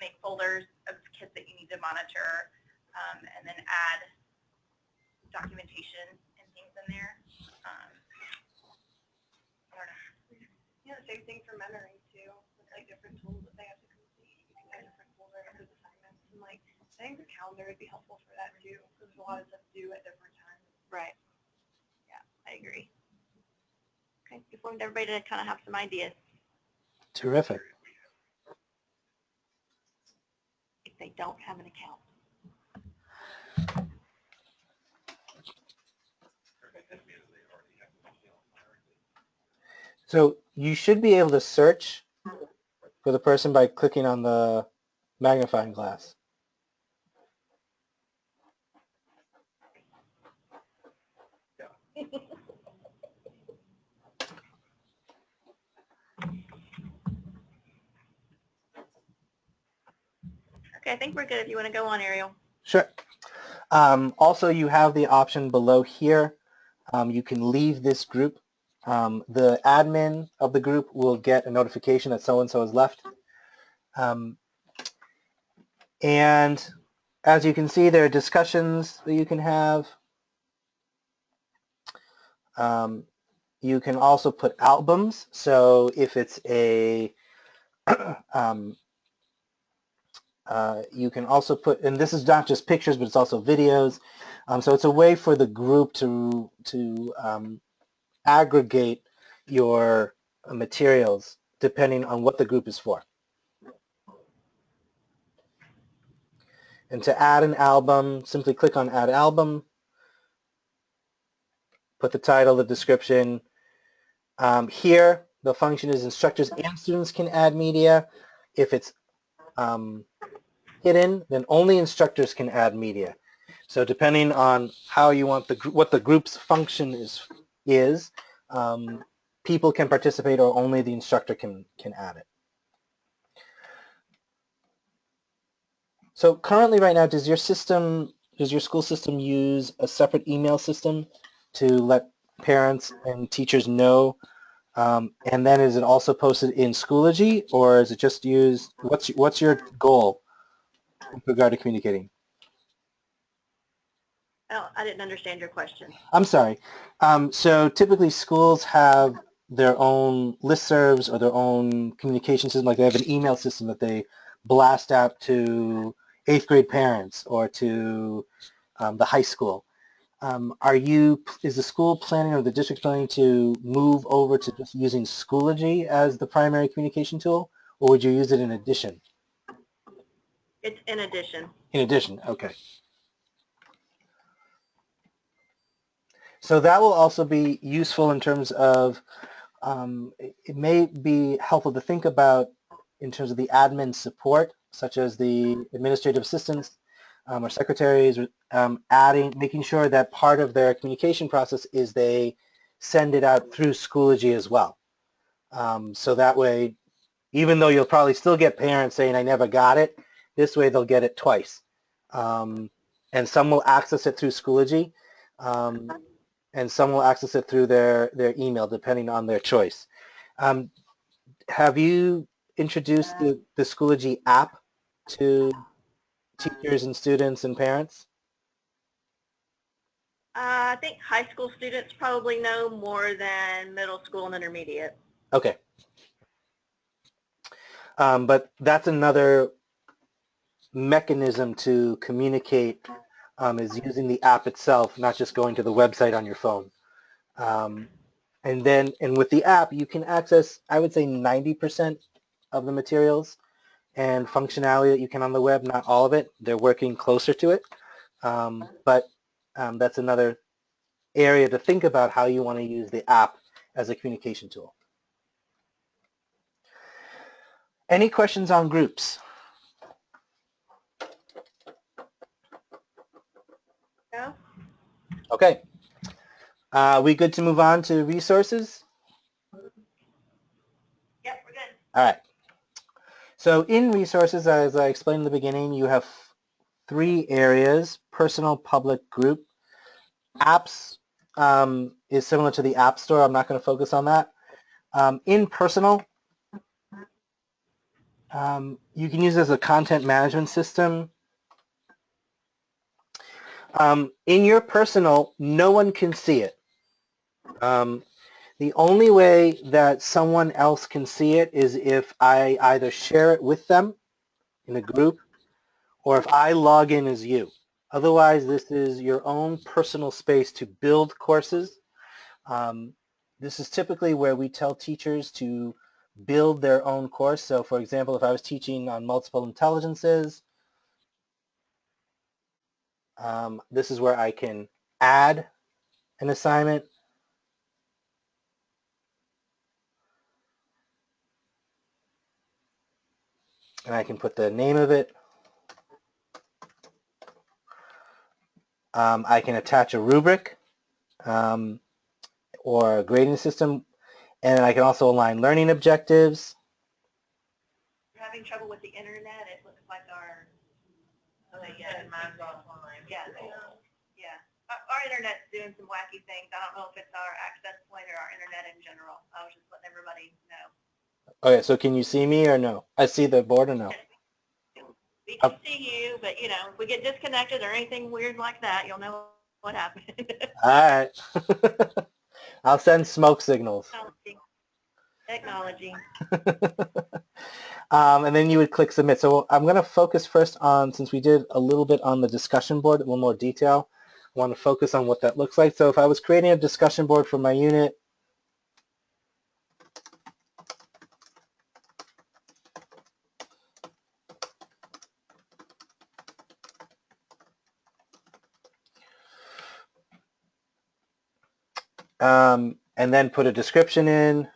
Speaker 2: make folders of kids that you need to monitor, and then add documentation and things in there. I don't know. Yeah, the same thing for memory too, with different tools that they have to complete. You can have different folders with assignments, and I think the calendar would be helpful for that too, because there's a lot of stuff to do at different times. Right. Yeah, I agree. Okay, just wanted everybody to kind of have some ideas.
Speaker 1: Terrific.
Speaker 2: if they don't have an account.
Speaker 1: So you should be able to search for the person by clicking on the magnifying glass.
Speaker 2: Okay, I think we're good if you want to go on, Ariel.
Speaker 1: Sure. Also, you have the option below here. You can leave this group. The admin of the group will get a notification that so-and-so has left. And as you can see, there are discussions that you can have. You can also put albums. So if it's a, you can also put, and this is not just pictures, but it's also videos. So it's a way for the group to aggregate your materials depending on what the group is for. And to add an album, simply click on Add Album, put the title, the description. Here, the function is instructors and students can add media. If it's hidden, then only instructors can add media. So depending on how you want what the group's function is, people can participate or only the instructor can add it. So currently right now, does your school system use a separate email system to let parents and teachers know? And then is it also posted in Schoology, or is it just used, what's your goal with regard to communicating?
Speaker 2: Oh, I didn't understand your question.
Speaker 1: I'm sorry. So typically schools have their own listservs or their own communication system, like they have an email system that they blast out to 8th grade parents or to the high school. Is the school planning or the district planning to move over to just using Schoology as the primary communication tool, or would you use it in addition?
Speaker 2: It's in addition.
Speaker 1: In addition, okay. So that will also be useful in terms of, it may be helpful to think about in terms of the admin support, such as the administrative assistants or secretaries, making sure that part of their communication process is they send it out through Schoology as well. So that way, even though you'll probably still get parents saying, I never got it, this way they'll get it twice. And some will access it through Schoology, and some will access it through their email, depending on their choice. Have you introduced the Schoology app to teachers and students and parents?
Speaker 2: I think high school students probably know more than middle school and intermediate.
Speaker 1: Okay. But that's another mechanism to communicate, is using the app itself, not just going to the website on your phone. And with the app, you can access, I would say, 90% of the materials and functionality that you can on the web, not all of it. They're working closer to it. But that's another area to think about how you want to use the app as a communication tool. Any questions on groups?
Speaker 2: No?
Speaker 1: Okay. We good to move on to resources?
Speaker 2: Yep, we're good.
Speaker 1: All right. So in resources, as I explained in the beginning, you have 3 areas: personal, public, group. Apps is similar to the App Store. I'm not going to focus on that. In personal, you can use it as a content management system. In your personal, no one can see it. The only way that someone else can see it is if I either share it with them in a group or if I log in as you. Otherwise, this is your own personal space to build courses. This is typically where we tell teachers to build their own course. So for example, if I was teaching on multiple intelligences, this is where I can add an assignment. And I can put the name of it. I can attach a rubric or a grading system, and I can also align learning objectives.
Speaker 2: We're having trouble with the internet. It looks like our,
Speaker 3: Mine's offline.
Speaker 2: yeah. Our internet's doing some wacky things. I don't know if it's our access point or our internet in general. I was just letting everybody know.
Speaker 1: Okay, so can you see me or no? I see the board or no?
Speaker 2: We can see you, but you know, if we get disconnected or anything weird like that, you'll know what happened.
Speaker 1: All right. I'll send smoke signals.
Speaker 2: Technology.
Speaker 1: And then you would click submit. So I'm going to focus first on, since we did a little bit on the discussion board, a little more detail, I want to focus on what that looks like. So if I was creating a discussion board for my unit, and then put a description in,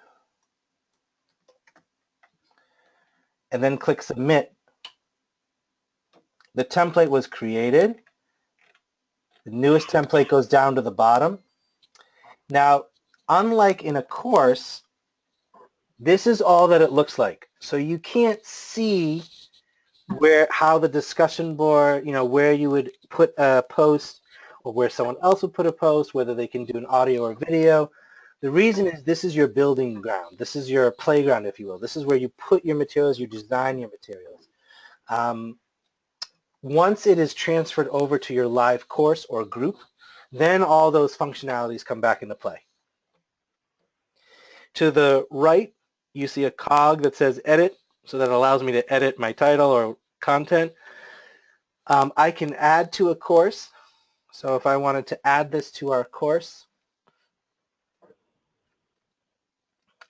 Speaker 1: and then click submit, the template was created. The newest template goes down to the bottom. Now, unlike in a course, this is all that it looks like. So you can't see how the discussion board, where you would put a post or where someone else would put a post, whether they can do an audio or video. The reason is this is your building ground. This is your playground, if you will. This is where you put your materials, you design your materials. Once it is transferred over to your live course or group, then all those functionalities come back into play. To the right, you see a cog that says edit, so that allows me to edit my title or content. I can add to a course. So if I wanted to add this to our course,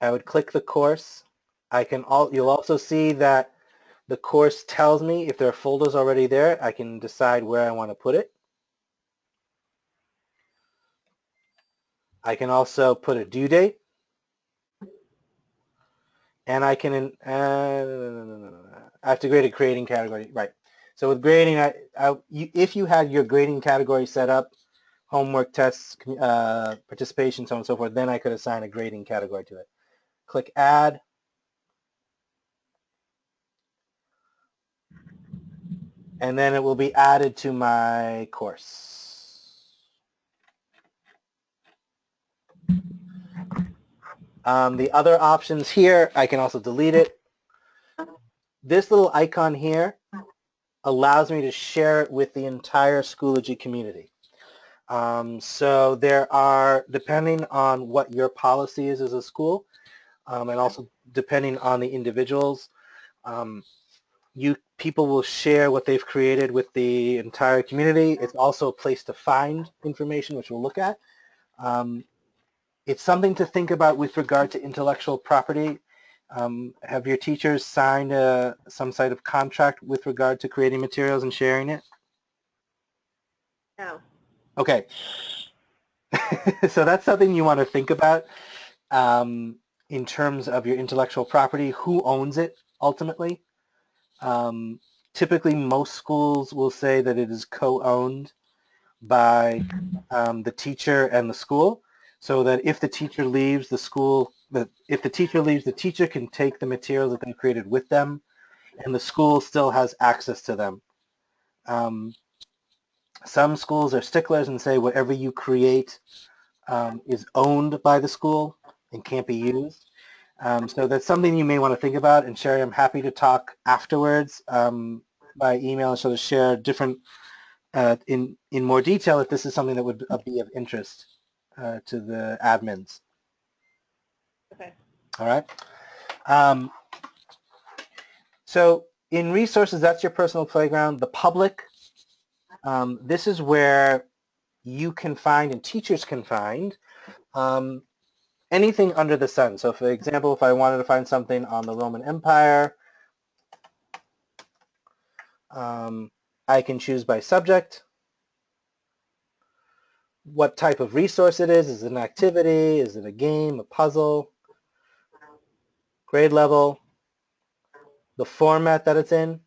Speaker 1: I would click the course. You'll also see that the course tells me if there are folders already there. I can decide where I want to put it. I can also put a due date. And I can, I have to grade a grading category, right. So with grading, if you had your grading category set up, homework, tests, participation, so on and so forth, then I could assign a grading category to it. Click add. And then it will be added to my course. The other options here, I can also delete it. This little icon here allows me to share it with the entire Schoology community. So there are, depending on what your policy is as a school, and also depending on the individuals, people will share what they've created with the entire community. It's also a place to find information, which we'll look at. It's something to think about with regard to intellectual property. Have your teachers signed some sort of contract with regard to creating materials and sharing it?
Speaker 2: No.
Speaker 1: Okay. So that's something you want to think about in terms of your intellectual property. Who owns it ultimately? Typically, most schools will say that it is co-owned by the teacher and the school, so that if the teacher leaves the school, if the teacher leaves, the teacher can take the materials that they created with them, and the school still has access to them. Some schools are sticklers and say whatever you create is owned by the school and can't be used. So that's something you may want to think about. And Sherry, I'm happy to talk afterwards by email and sort of share different in more detail if this is something that would be of interest to the admins.
Speaker 2: Okay.
Speaker 1: All right. So in resources, that's your personal playground. The public, this is where you can find and teachers can find anything under the sun. So for example, if I wanted to find something on the Roman Empire, I can choose by subject, what type of resource it is. Is it an activity? Is it a game, a puzzle, grade level, the format that it's in?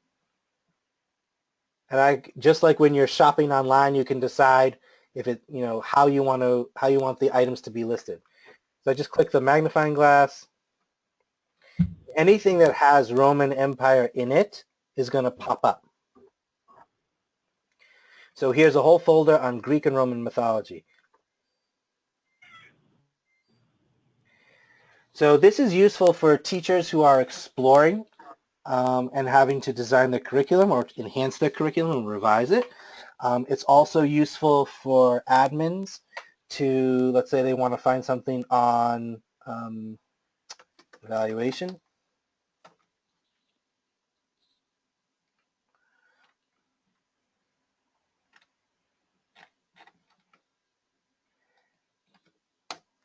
Speaker 1: And just like when you're shopping online, you can decide if it, how you want the items to be listed. So I just click the magnifying glass. Anything that has Roman Empire in it is going to pop up. So here's a whole folder on Greek and Roman mythology. So this is useful for teachers who are exploring and having to design their curriculum or enhance their curriculum and revise it. It's also useful for admins to, let's say they want to find something on evaluation.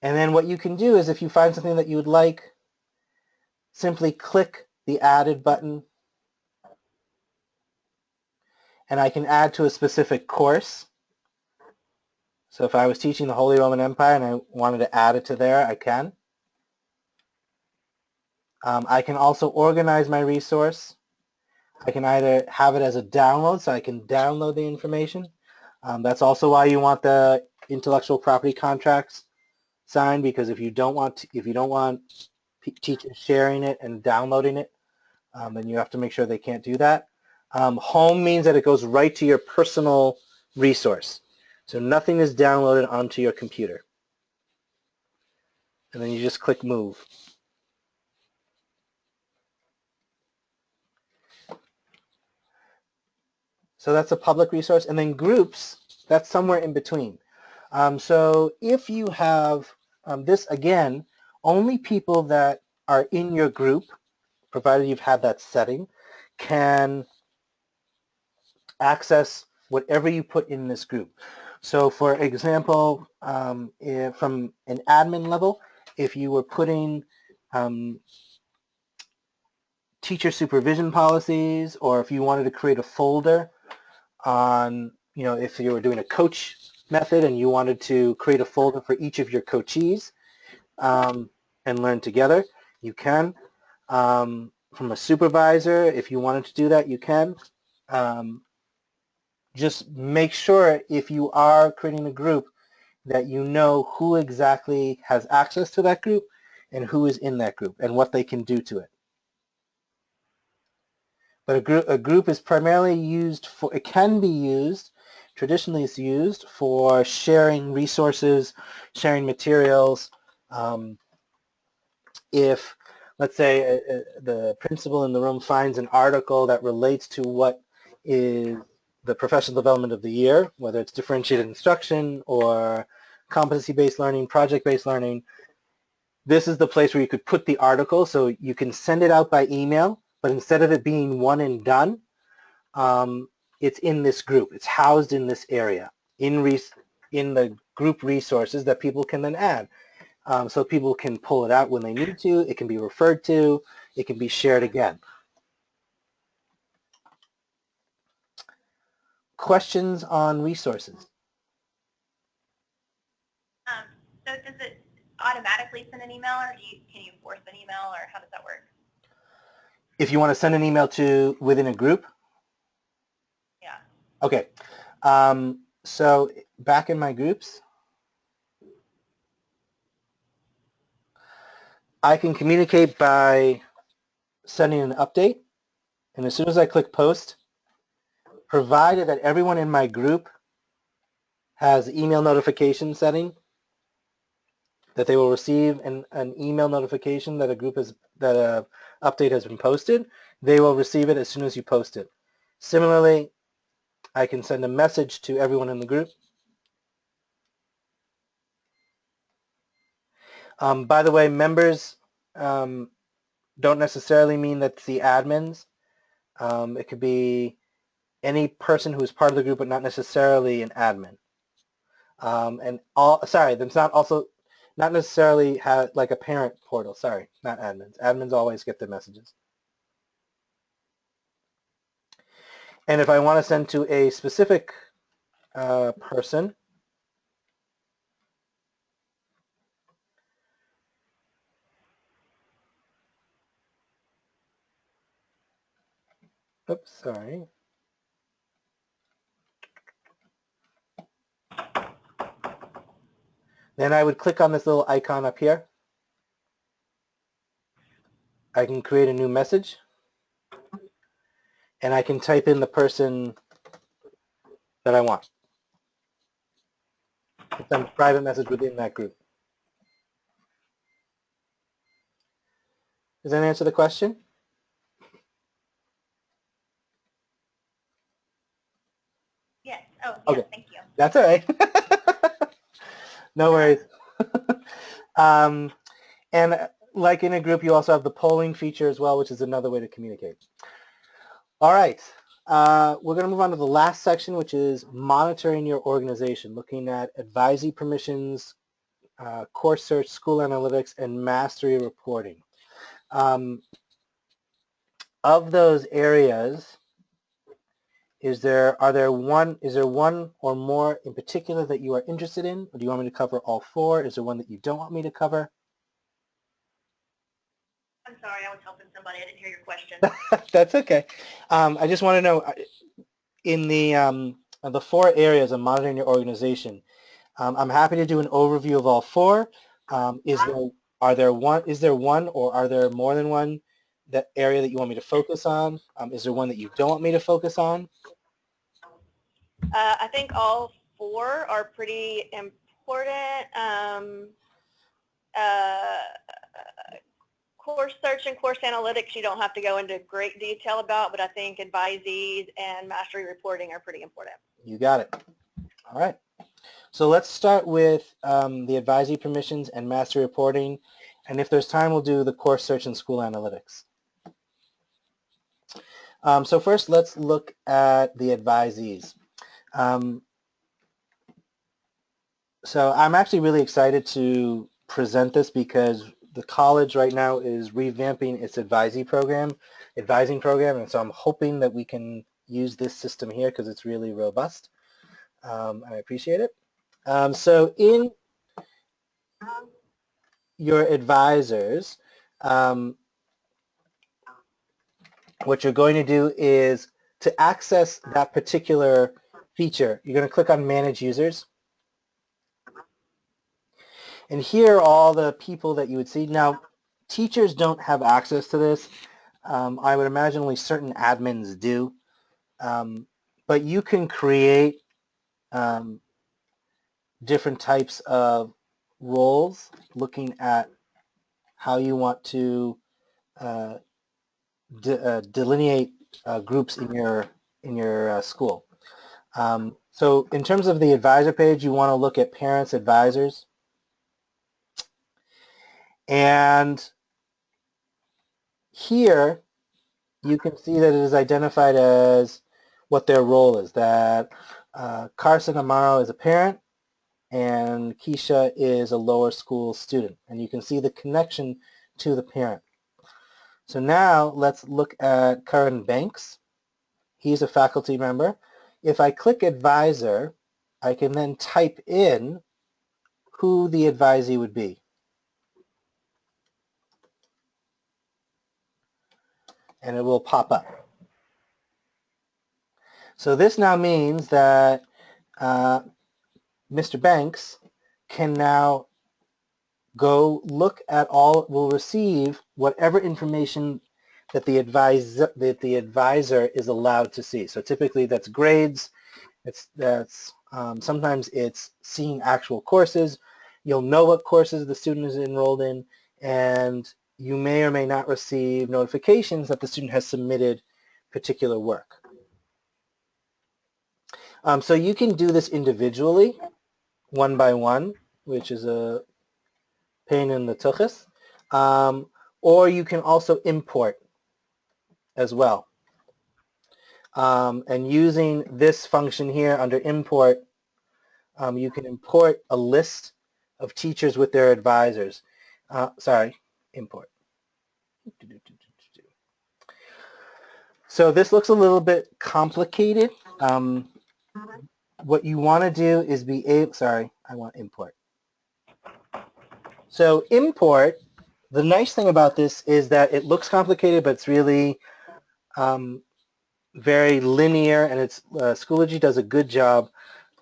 Speaker 1: And then what you can do is if you find something that you would like, simply click the added button and I can add to a specific course. So if I was teaching the Holy Roman Empire and I wanted to add it to there, I can. I can also organize my resource. I can either have it as a download, so I can download the information. That's also why you want the intellectual property contracts signed, because if you don't want teachers sharing it and downloading it, then you have to make sure they can't do that. Home means that it goes right to your personal resource. So nothing is downloaded onto your computer. And then you just click move. So that's a public resource. And then groups, that's somewhere in between. So if you have this, again, only people that are in your group, provided you've had that setting, can access whatever you put in this group. So for example, from an admin level, if you were putting teacher supervision policies, or if you wanted to create a folder on, if you were doing a coach method and you wanted to create a folder for each of your coachees and learn together, you can. From a supervisor, if you wanted to do that, you can. Just make sure if you are creating a group that you know who exactly has access to that group and who is in that group and what they can do to it. But a group is primarily used for, it can be used, traditionally it's used for sharing resources, sharing materials. If, let's say, the principal in the room finds an article that relates to what is the professional development of the year, whether it's differentiated instruction or competency-based learning, project-based learning, this is the place where you could put the article, so you can send it out by email, but instead of it being one and done, it's in this group. It's housed in this area, in the group resources that people can then add. So people can pull it out when they need to. It can be referred to. It can be shared again. Questions on resources?
Speaker 5: So does it automatically send an email, or can you force an email, or how does that work?
Speaker 1: If you want to send an email to within a group?
Speaker 5: Yeah.
Speaker 1: Okay. So back in my groups, I can communicate by sending an update. And as soon as I click post, provided that everyone in my group has email notification setting, that they will receive an email notification that a update has been posted, they will receive it as soon as you post it. Similarly, I can send a message to everyone in the group. By the way, members don't necessarily mean that's the admins. It could be any person who is part of the group but not necessarily an admin. That's not also, Not necessarily have like a parent portal. Sorry, not admins. Admins always get the messages. And if I want to send to a specific person, oops, sorry. Then I would click on this little icon up here. I can create a new message, and I can type in the person that I want. Send a private message within that group. Does that answer the question?
Speaker 5: Yes. Oh, yes,
Speaker 1: Okay.
Speaker 5: thank you.
Speaker 1: That's all right. No worries. And like in a group, you also have the polling feature as well, which is another way to communicate. All right. We're going to move on to the last section, which is monitoring your organization, looking at advisee permissions, course search, school analytics, and mastery reporting. Of those areas, is there one or more in particular that you are interested in, or do you want me to cover all four? Is there one that you don't want me to cover?
Speaker 2: I'm sorry, I was helping somebody. I didn't hear your question.
Speaker 1: That's okay. I just want to know, in the four areas of monitoring your organization, I'm happy to do an overview of all four. Is there one or are there more than one that area that you want me to focus on? Is there one that you don't want me to focus on?
Speaker 2: I think all four are pretty important. Course search and course analytics you don't have to go into great detail about, but I think advisees and mastery reporting are pretty important.
Speaker 1: You got it. All right. So let's start with the advisee permissions and mastery reporting. And if there's time, we'll do the course search and school analytics. So first, let's look at the advisees. So I'm actually really excited to present this because the college right now is revamping its advising program, and so I'm hoping that we can use this system here because it's really robust. I appreciate it. So in your advisors, what you're going to do is to access that particular feature, you're going to click on Manage Users. And here are all the people that you would see. Now, teachers don't have access to this. I would imagine only certain admins do. But you can create different types of roles looking at how you want to delineate groups in your school. So in terms of the advisor page, you want to look at parents, advisors, and here you can see that it is identified as what their role is, that Carson Amaro is a parent and Keisha is a lower school student. And you can see the connection to the parent. So now let's look at Karan Banks. He's a faculty member. If I click advisor, I can then type in who the advisee would be. And it will pop up. So this now means that Mr. Banks can now go look at will receive whatever information that the advisor is allowed to see. So typically that's grades, sometimes it's seeing actual courses. You'll know what courses the student is enrolled in, and you may or may not receive notifications that the student has submitted particular work. So you can do this individually, one by one, which is a pain in the tuchus, or you can also import as well. And using this function here under import, you can import a list of teachers with their advisors. Sorry, import. So this looks a little bit complicated. What you want to do is be able, sorry, I want import. So import, the nice thing about this is that it looks complicated, but it's really very linear, and it's Schoology does a good job,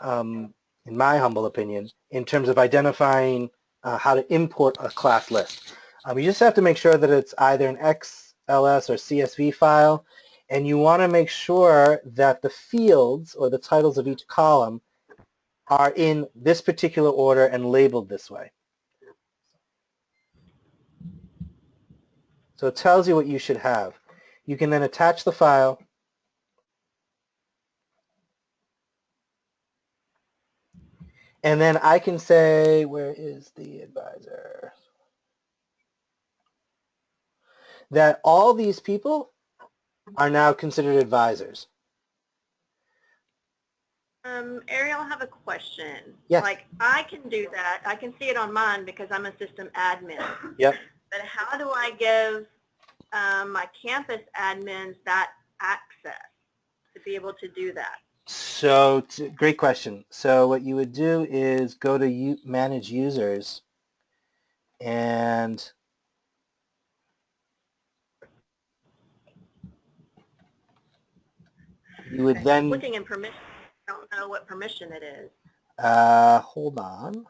Speaker 1: in my humble opinion, in terms of identifying how to import a class list. You just have to make sure that it's either an XLS or CSV file, and you want to make sure that the fields or the titles of each column are in this particular order and labeled this way. So it tells you what you should have. You can then attach the file, and then I can say, where is the advisor? That all these people are now considered advisors.
Speaker 2: Ariel, I have a question.
Speaker 1: Yes.
Speaker 2: Like, I can do that. I can see it on mine because I'm a system admin.
Speaker 1: Yep.
Speaker 2: But how do I give my campus admins that access to be able to do that?
Speaker 1: So great question. So what you would do is go to manage users, and you would then
Speaker 2: Looking in permission, I don't know what permission it is.
Speaker 1: hold on.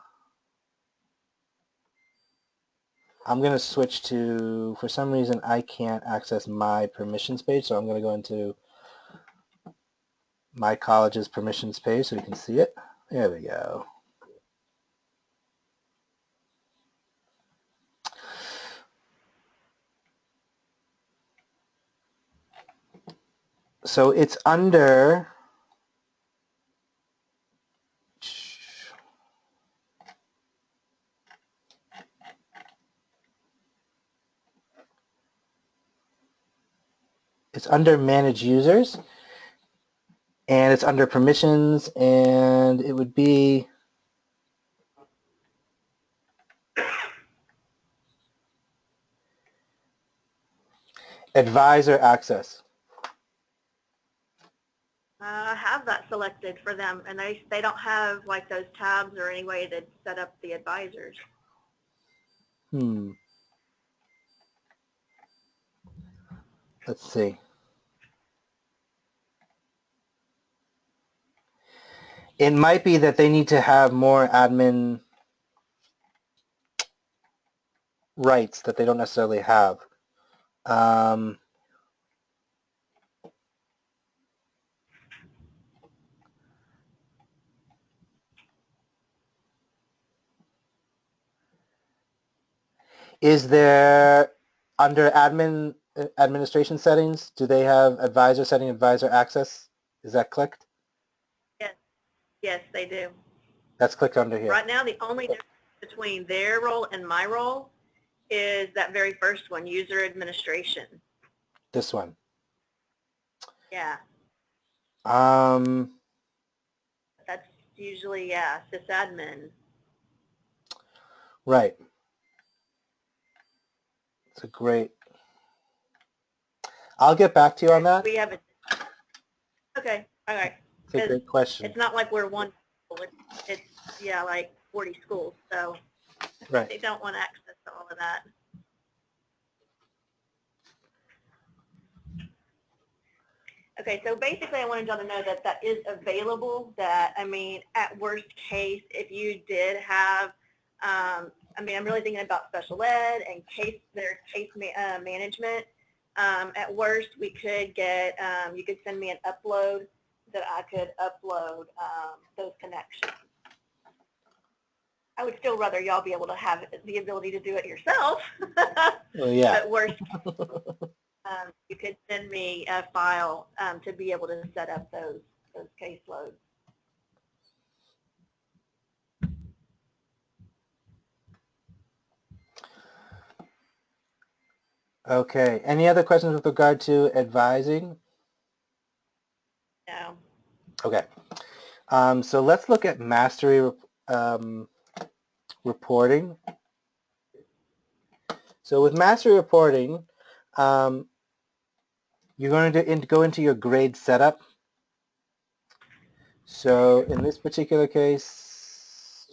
Speaker 1: I'm going to switch to, for some reason, I can't access my permissions page, so I'm going to go into my college's permissions page so you can see it. There we go. So it's under, it's under manage users, and it's under permissions, and it would be advisor access.
Speaker 2: I have that selected for them, and they don't have like those tabs or any way to set up the advisors.
Speaker 1: Let's see. It might be that they need to have more admin rights that they don't necessarily have. Is there, under administration settings, do they have advisor setting, advisor access? Is that clicked?
Speaker 2: Yes, they do.
Speaker 1: That's clicked under here.
Speaker 2: Right now, the only difference between their role and my role is that very first one, user administration.
Speaker 1: This one.
Speaker 2: Yeah,
Speaker 1: Um,
Speaker 2: that's usually, yeah, sysadmin.
Speaker 1: right. It's a great, I'll get back to you on that.
Speaker 2: We have a, okay, all right.
Speaker 1: It's a great question.
Speaker 2: It's not like we're one, it's yeah, like 40 schools, so
Speaker 1: Right.
Speaker 2: they don't want access to all of that. Okay, so basically I wanted y'all to know that that is available, that, I mean, at worst case, if you did have, I mean, I'm really thinking about special ed and their case management. At worst, we could get, you could send me an upload that I could upload those connections. I would still rather y'all be able to have the ability to do it yourself.
Speaker 1: Well, yeah.
Speaker 2: But worst, you could send me a file to be able to set up those caseloads.
Speaker 1: Okay. Any other questions with regard to advising?
Speaker 2: No.
Speaker 1: Okay. So let's look at mastery reporting. So with mastery reporting, you're going to go into your grade setup. So in this particular case,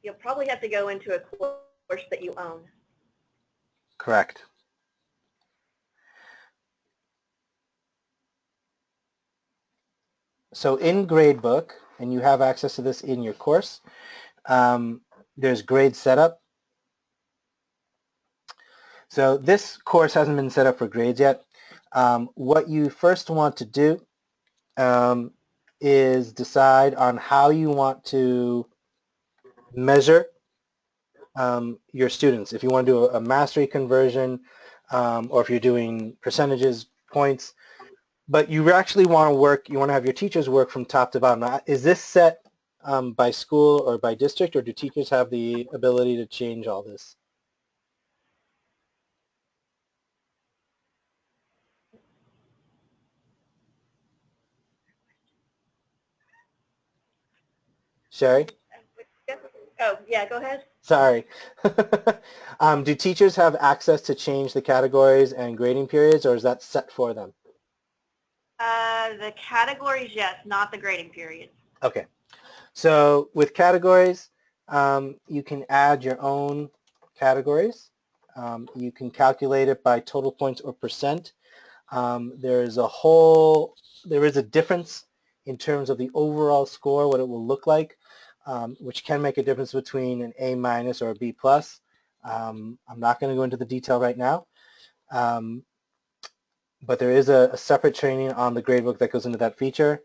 Speaker 2: You'll probably have to go into a course that you own.
Speaker 1: correct. So in Gradebook, and you have access to this in your course, there's grade setup. So this course hasn't been set up for grades yet. What you first want to do is decide on how you want to measure your students. If you want to do a mastery conversion, or if you're doing percentages, points, but you actually want to have your teachers work from top to bottom. Now, is this set by school or by district, or do teachers have the ability to change all this? Sherry?
Speaker 2: Oh, yeah, go ahead.
Speaker 1: Sorry. Do teachers have access to change the categories and grading periods, or is that set for them?
Speaker 2: The categories, yes, not the grading periods.
Speaker 1: Okay. So with categories, you can add your own categories. You can calculate it by total points or percent. There is a difference in terms of the overall score, what it will look like, which can make a difference between an A- or a B+. I'm not going to go into the detail right now, but there is a separate training on the gradebook that goes into that feature.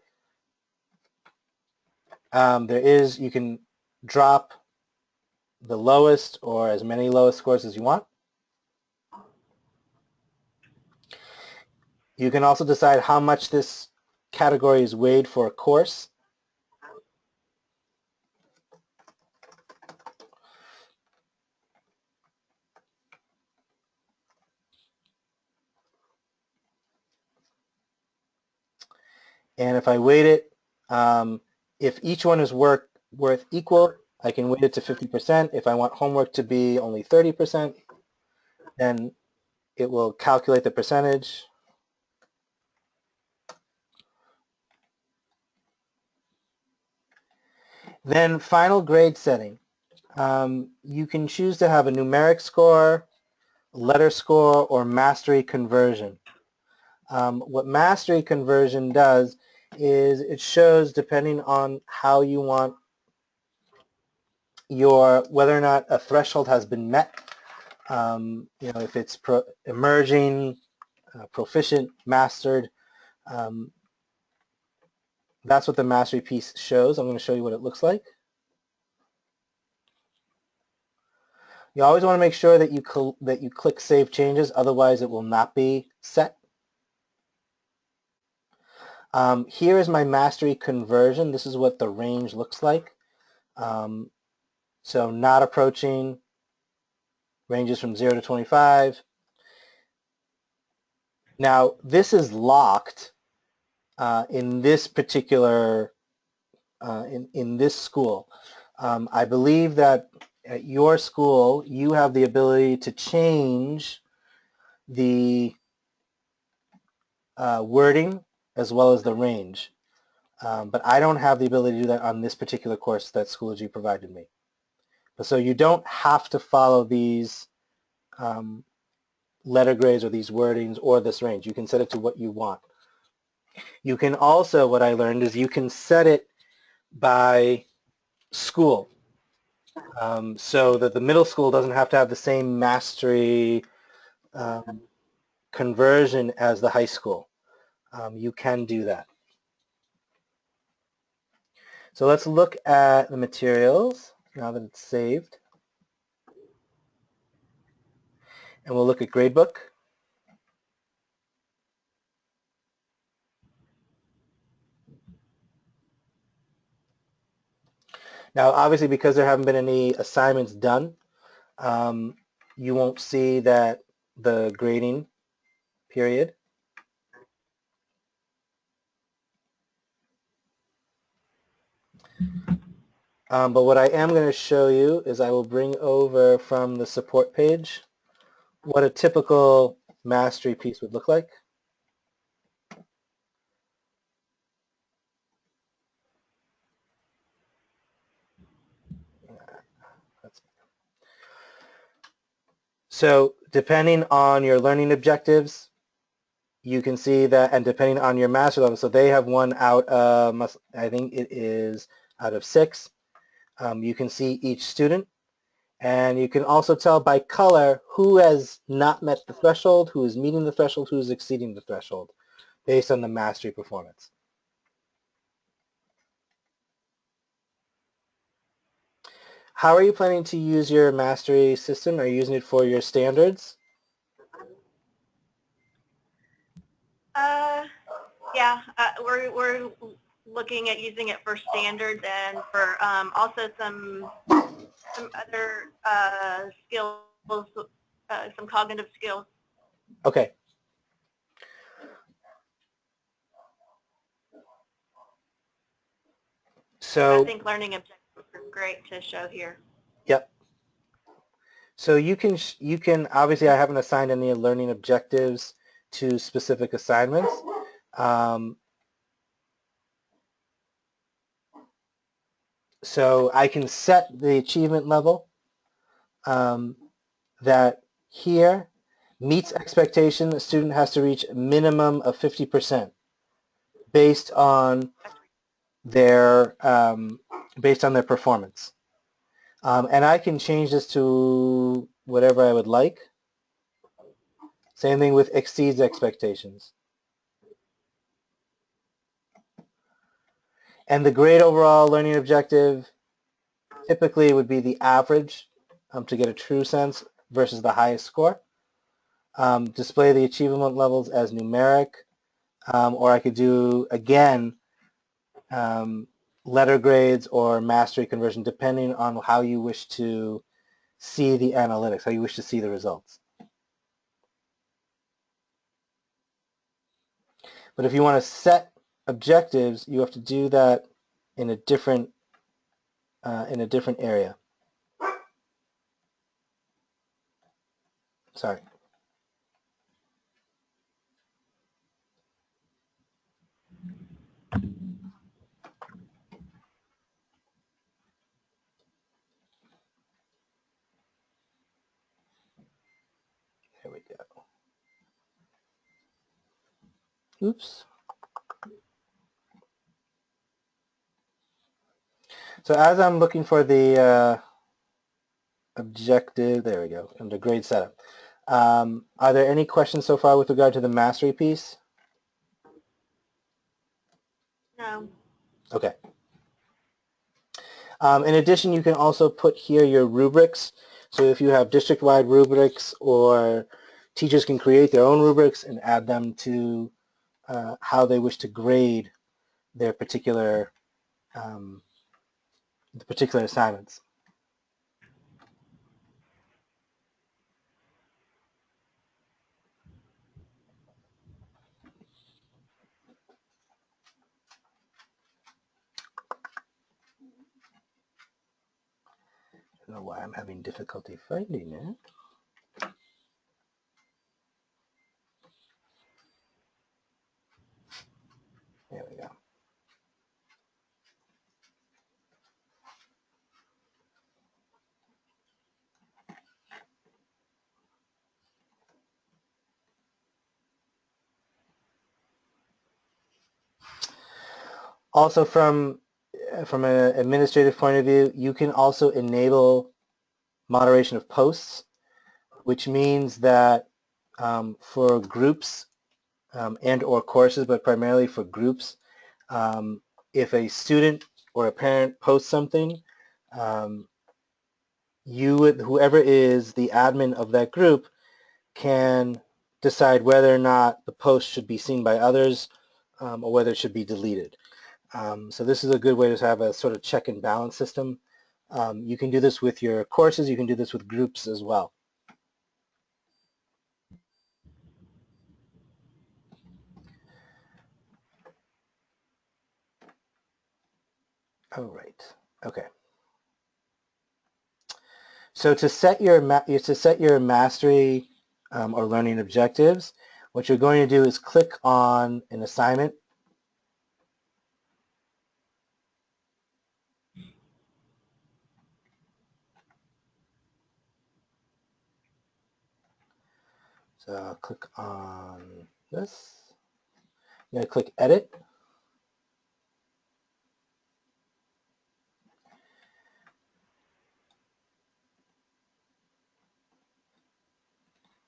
Speaker 1: You can drop the lowest or as many lowest scores as you want. You can also decide how much this category is weighed for a course. And if I weight it, if each one is worth equal, I can weight it to 50%. If I want homework to be only 30%, then it will calculate the percentage. Then final grade setting. You can choose to have a numeric score, letter score, or mastery conversion. What mastery conversion does is it shows, depending on how you want whether or not a threshold has been met, if it's emerging, proficient, mastered. That's what the mastery piece shows. I'm going to show you what it looks like. You always want to make sure that you click Save Changes, otherwise it will not be set. Here is my mastery conversion. This is what the range looks like. So not approaching, ranges from 0 to 25. Now this is locked in this particular, in this school. I believe that at your school you have the ability to change the wording as well as the range. But I don't have the ability to do that on this particular course that Schoology provided me. So you don't have to follow these letter grades or these wordings or this range. You can set it to what you want. You can also, what I learned is you can set it by school, so that the middle school doesn't have to have the same mastery conversion as the high school. You can do that. So let's look at the materials now that it's saved. And we'll look at Gradebook. Now, obviously, because there haven't been any assignments done, you won't see that the grading period. But what I am going to show you is I will bring over from the support page what a typical mastery piece would look like. So depending on your learning objectives, you can see that, and depending on your mastery level, so they have one out of, I think it is out of 6. You can see each student, and you can also tell by color who has not met the threshold, who is meeting the threshold, who is exceeding the threshold, based on the mastery performance. How are you planning to use your mastery system? Are you using it for your standards?
Speaker 2: Yeah, we're looking at using it for standards and for also some other skills, some cognitive skills.
Speaker 1: Okay. So
Speaker 2: I think learning objectives are great to show here.
Speaker 1: Yep. So you can obviously I haven't assigned any learning objectives to specific assignments. So I can set the achievement level that here meets expectation. The student has to reach a minimum of 50% based on their performance. And I can change this to whatever I would like. Same thing with exceeds expectations. And the grade overall learning objective typically would be the average to get a true sense versus the highest score. Display the achievement levels as numeric, or I could do, again, letter grades or mastery conversion, depending on how you wish to see the analytics, how you wish to see the results. But if you want to set objectives, you have to do that in a different area. Sorry. Here we go. Oops. So as I'm looking for the objective, there we go, under grade setup. Are there any questions so far with regard to the mastery piece?
Speaker 2: No.
Speaker 1: Okay. In addition, you can also put here your rubrics. So if you have district-wide rubrics, or teachers can create their own rubrics and add them to how they wish to grade their particular assignments. I don't know why I'm having difficulty finding it. There we go. Also, from an administrative point of view, you can also enable moderation of posts, which means that for groups and or courses, but primarily for groups, if a student or a parent posts something, whoever is the admin of that group can decide whether or not the post should be seen by others or whether it should be deleted. So this is a good way to have a sort of check and balance system. You can do this with your courses. You can do this with groups as well. All right. Okay. So to set your mastery or learning objectives, what you're going to do is click on an assignment. So I'll click on this. I'm going to click edit.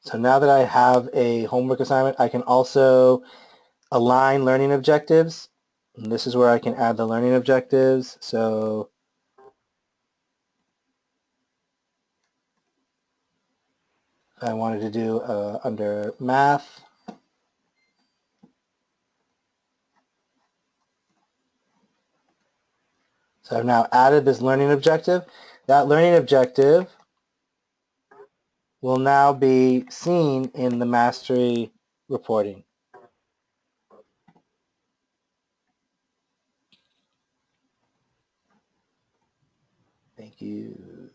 Speaker 1: So now that I have a homework assignment, I can also align learning objectives. And this is where I can add the learning objectives. So I wanted to do under math. So I've now added this learning objective. That learning objective will now be seen in the mastery reporting. Thank you.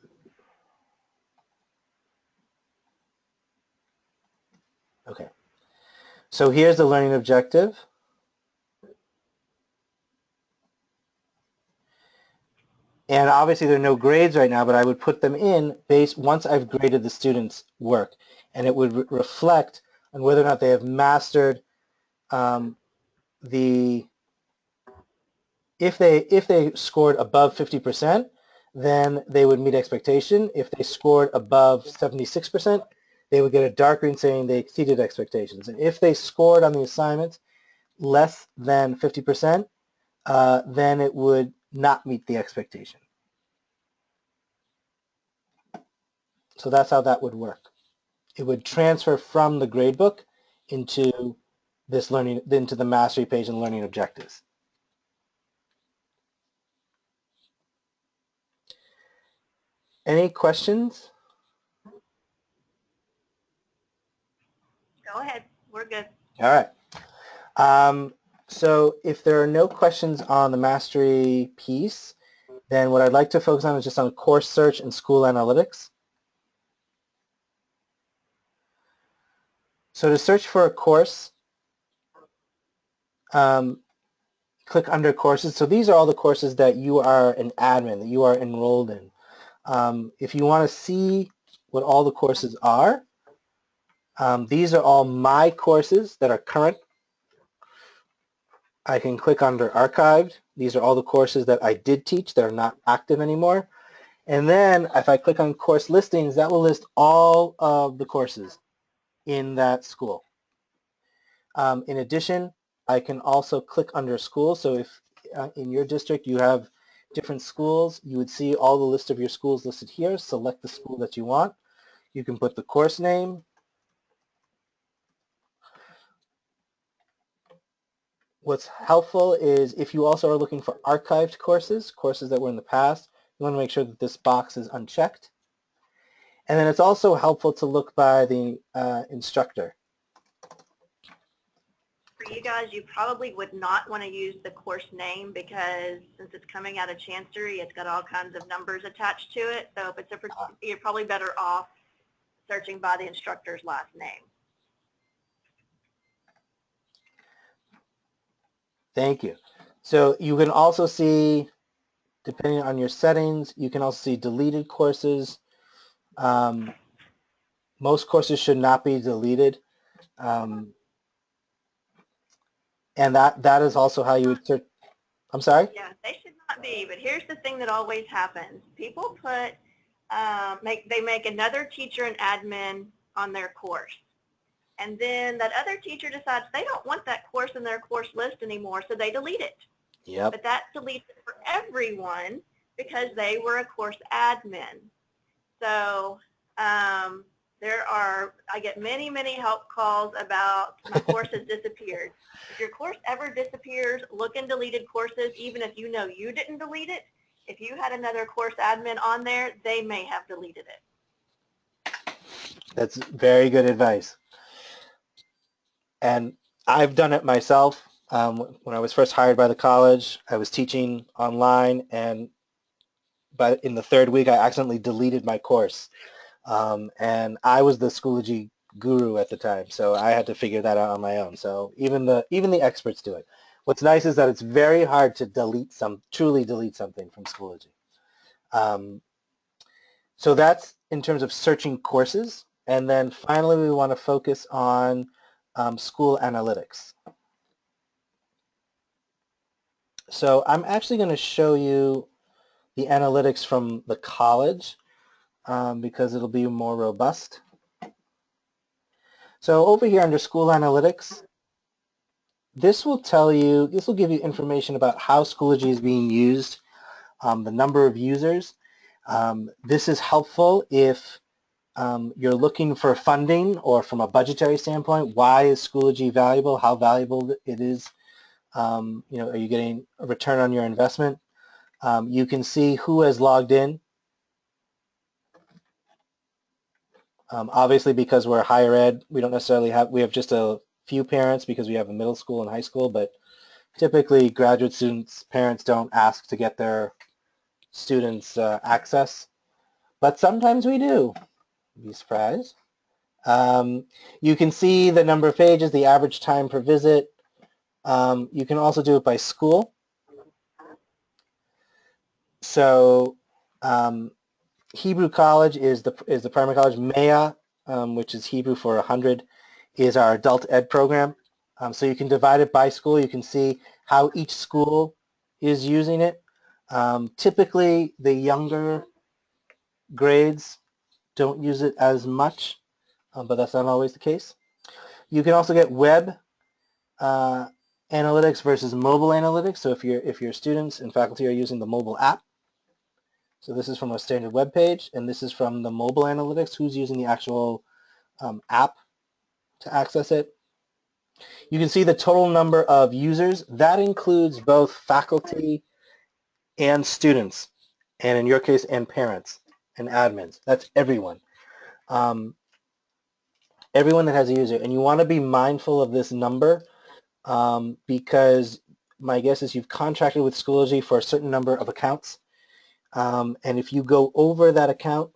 Speaker 1: Okay. So here's the learning objective. And obviously there are no grades right now, but I would put them in based once I've graded the students' work. And it would reflect on whether or not they have mastered if they scored above 50%, then they would meet expectation. If they scored above 76%, they would get a dark green saying they exceeded expectations. And if they scored on the assignment less than 50%, then it would not meet the expectation. So that's how that would work. It would transfer from the gradebook into this learning, into the mastery page and learning objectives. Any questions?
Speaker 2: Go ahead. We're good.
Speaker 1: All right. So if there are no questions on the mastery piece, then what I'd like to focus on is just on course search and school analytics. So to search for a course, click under courses. So these are all the courses that you are an admin, that you are enrolled in. If you want to see what all the courses are, these are all my courses that are current. I can click under archived. These are all the courses that I did teach that are not active anymore. And then if I click on course listings, that will list all of the courses in that school. In addition, I can also click under school. So if in your district you have different schools, you would see all the list of your schools listed here. Select the school that you want. You can put the course name. What's helpful is if you also are looking for archived courses, courses that were in the past, you want to make sure that this box is unchecked. And then it's also helpful to look by the instructor.
Speaker 2: For you guys, you probably would not want to use the course name because since it's coming out of Chancery, it's got all kinds of numbers attached to it. So if it's you're probably better off searching by the instructor's last name.
Speaker 1: Thank you. So you can also see, depending on your settings, you can also see deleted courses. Most courses should not be deleted. And that is also how you would search. I'm sorry?
Speaker 2: Yeah, they should not be. But here's the thing that always happens. People put, they make another teacher an admin on their course. And then that other teacher decides they don't want that course in their course list anymore, so they delete it.
Speaker 1: Yep.
Speaker 2: But that deletes it for everyone because they were a course admin. So I get many, many help calls about my course has disappeared. If your course ever disappears, look in deleted courses, even if you know you didn't delete it. If you had another course admin on there, they may have deleted it.
Speaker 1: That's very good advice. And I've done it myself. When I was first hired by the college, I was teaching online, and but in the third week, I accidentally deleted my course. And I was the Schoology guru at the time, so I had to figure that out on my own. So even the experts do it. What's nice is that it's very hard to truly delete something from Schoology. So that's in terms of searching courses. And then finally, we want to focus on school analytics. So I'm actually going to show you the analytics from the college because it'll be more robust. So over here under school analytics, this will give you information about how Schoology is being used, the number of users. This is helpful if you're looking for funding or from a budgetary standpoint. Why is Schoology valuable? How valuable it is? Are you getting a return on your investment? You can see who has logged in. Obviously, because we're higher ed, we don't necessarily we have just a few parents because we have a middle school and high school, but typically graduate students' parents don't ask to get their students access, but sometimes we do. Be surprised. You can see the number of pages, the average time per visit. You can also do it by school. So Hebrew College is the primary college. Maya, which is Hebrew for 100, is our adult ed program. So you can divide it by school. You can see how each school is using it. Typically, the younger grades don't use it as much, but that's not always the case. You can also get web analytics versus mobile analytics. So if your students and faculty are using the mobile app, so this is from a standard web page, and this is from the mobile analytics, who's using the actual app to access it. You can see the total number of users. That includes both faculty and students, and in your case, and parents and admins. That's everyone. Everyone that has a user. And you want to be mindful of this number because my guess is you've contracted with Schoology for a certain number of accounts. And if you go over that account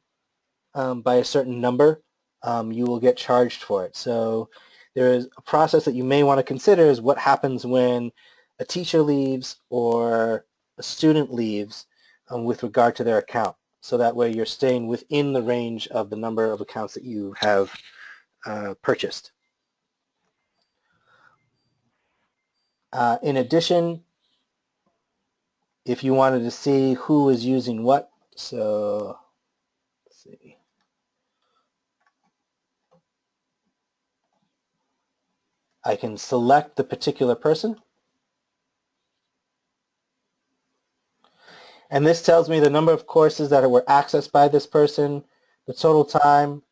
Speaker 1: by a certain number, you will get charged for it. So there is a process that you may want to consider is what happens when a teacher leaves or a student leaves with regard to their account. So that way you're staying within the range of the number of accounts that you have purchased. In addition, if you wanted to see who is using what, so let's see. I can select the particular person. And this tells me the number of courses that were accessed by this person, the total time,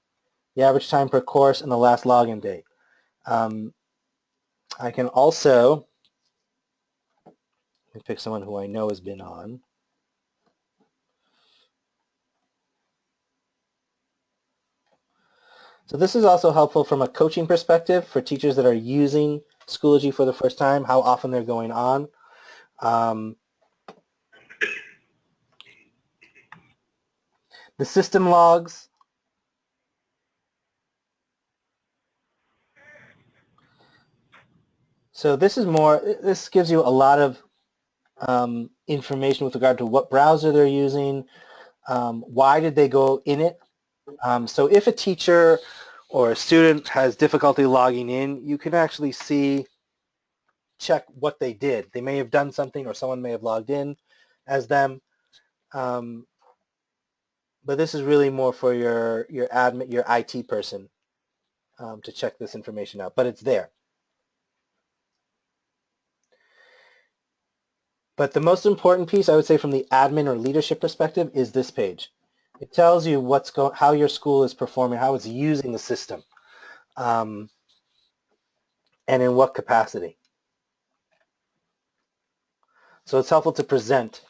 Speaker 1: the average time per course, and the last login date. I can also, let me pick someone who I know has been on. So this is also helpful from a coaching perspective for teachers that are using Schoology for the first time, how often they're going on. The system logs. So this gives you a lot of information with regard to what browser they're using, why did they go in it. So if a teacher or a student has difficulty logging in, you can actually check what they did. They may have done something or someone may have logged in as them. But this is really more for your admin, your IT person to check this information out, but it's there. But the most important piece, I would say, from the admin or leadership perspective is this page. It tells you how your school is performing, how it's using the system, and in what capacity. So it's helpful to present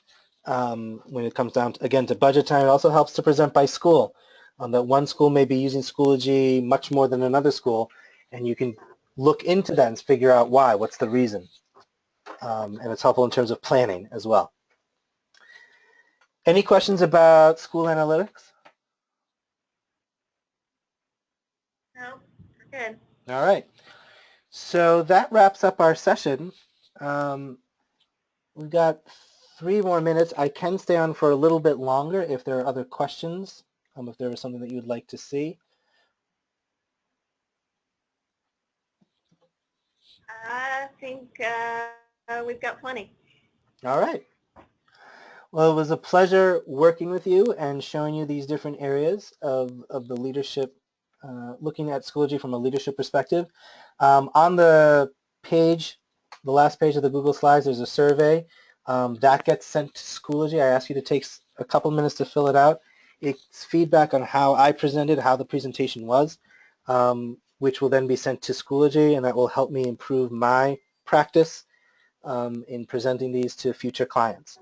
Speaker 1: when it comes down, again, to budget time. It also helps to present by school, that one school may be using Schoology much more than another school, and you can look into that and figure out why, what's the reason. And it's helpful in terms of planning as well. Any questions about school analytics?
Speaker 2: No, we're good.
Speaker 1: All right. So that wraps up our session. We've got 3 more minutes. I can stay on for a little bit longer if there are other questions, if there was something that you would like to see.
Speaker 2: I think we've got plenty.
Speaker 1: All right. Well, it was a pleasure working with you and showing you these different areas of the leadership, looking at Schoology from a leadership perspective. On the page, the last page of the Google Slides, there's a survey that gets sent to Schoology. I ask you to take a couple minutes to fill it out. It's feedback on how I presented, how the presentation was, which will then be sent to Schoology, and that will help me improve my practice in presenting these to future clients.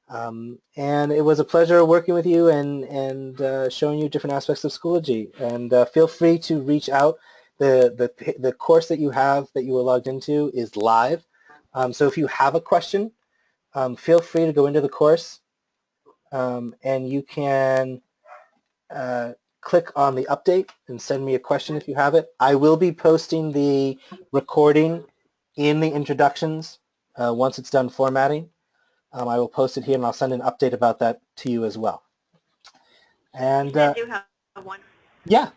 Speaker 1: And it was a pleasure working with you and showing you different aspects of Schoology. And feel free to reach out. The course that you have that you were logged into is live. So if you have a question, feel free to go into the course and you can click on the update and send me a question if you have it. I will be posting the recording in the introductions once it's done formatting. I will post it here, and I'll send an update about that to you as well. And
Speaker 2: I do have
Speaker 1: yeah,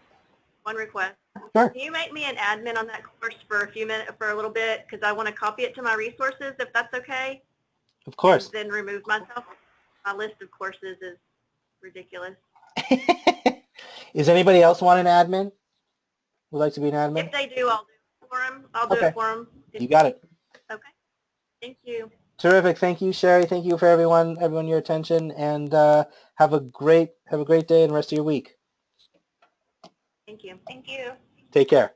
Speaker 2: one request.
Speaker 1: sure,
Speaker 2: Can you make me an admin on that course for a few minutes, for a little bit, because I want to copy it to my resources, if that's okay?
Speaker 1: of course.
Speaker 2: And then remove myself. My list of courses is ridiculous.
Speaker 1: Is anybody else want an admin? Would like to be an admin?
Speaker 2: If they do, I'll do it for them. I'll do
Speaker 1: Okay.
Speaker 2: it for them.
Speaker 1: You got it.
Speaker 2: Okay. Thank you.
Speaker 1: Terrific. Thank you, Sherry. Thank you for everyone your attention, and have a great day and rest of your week.
Speaker 2: Thank you.
Speaker 5: Thank you.
Speaker 1: Take care.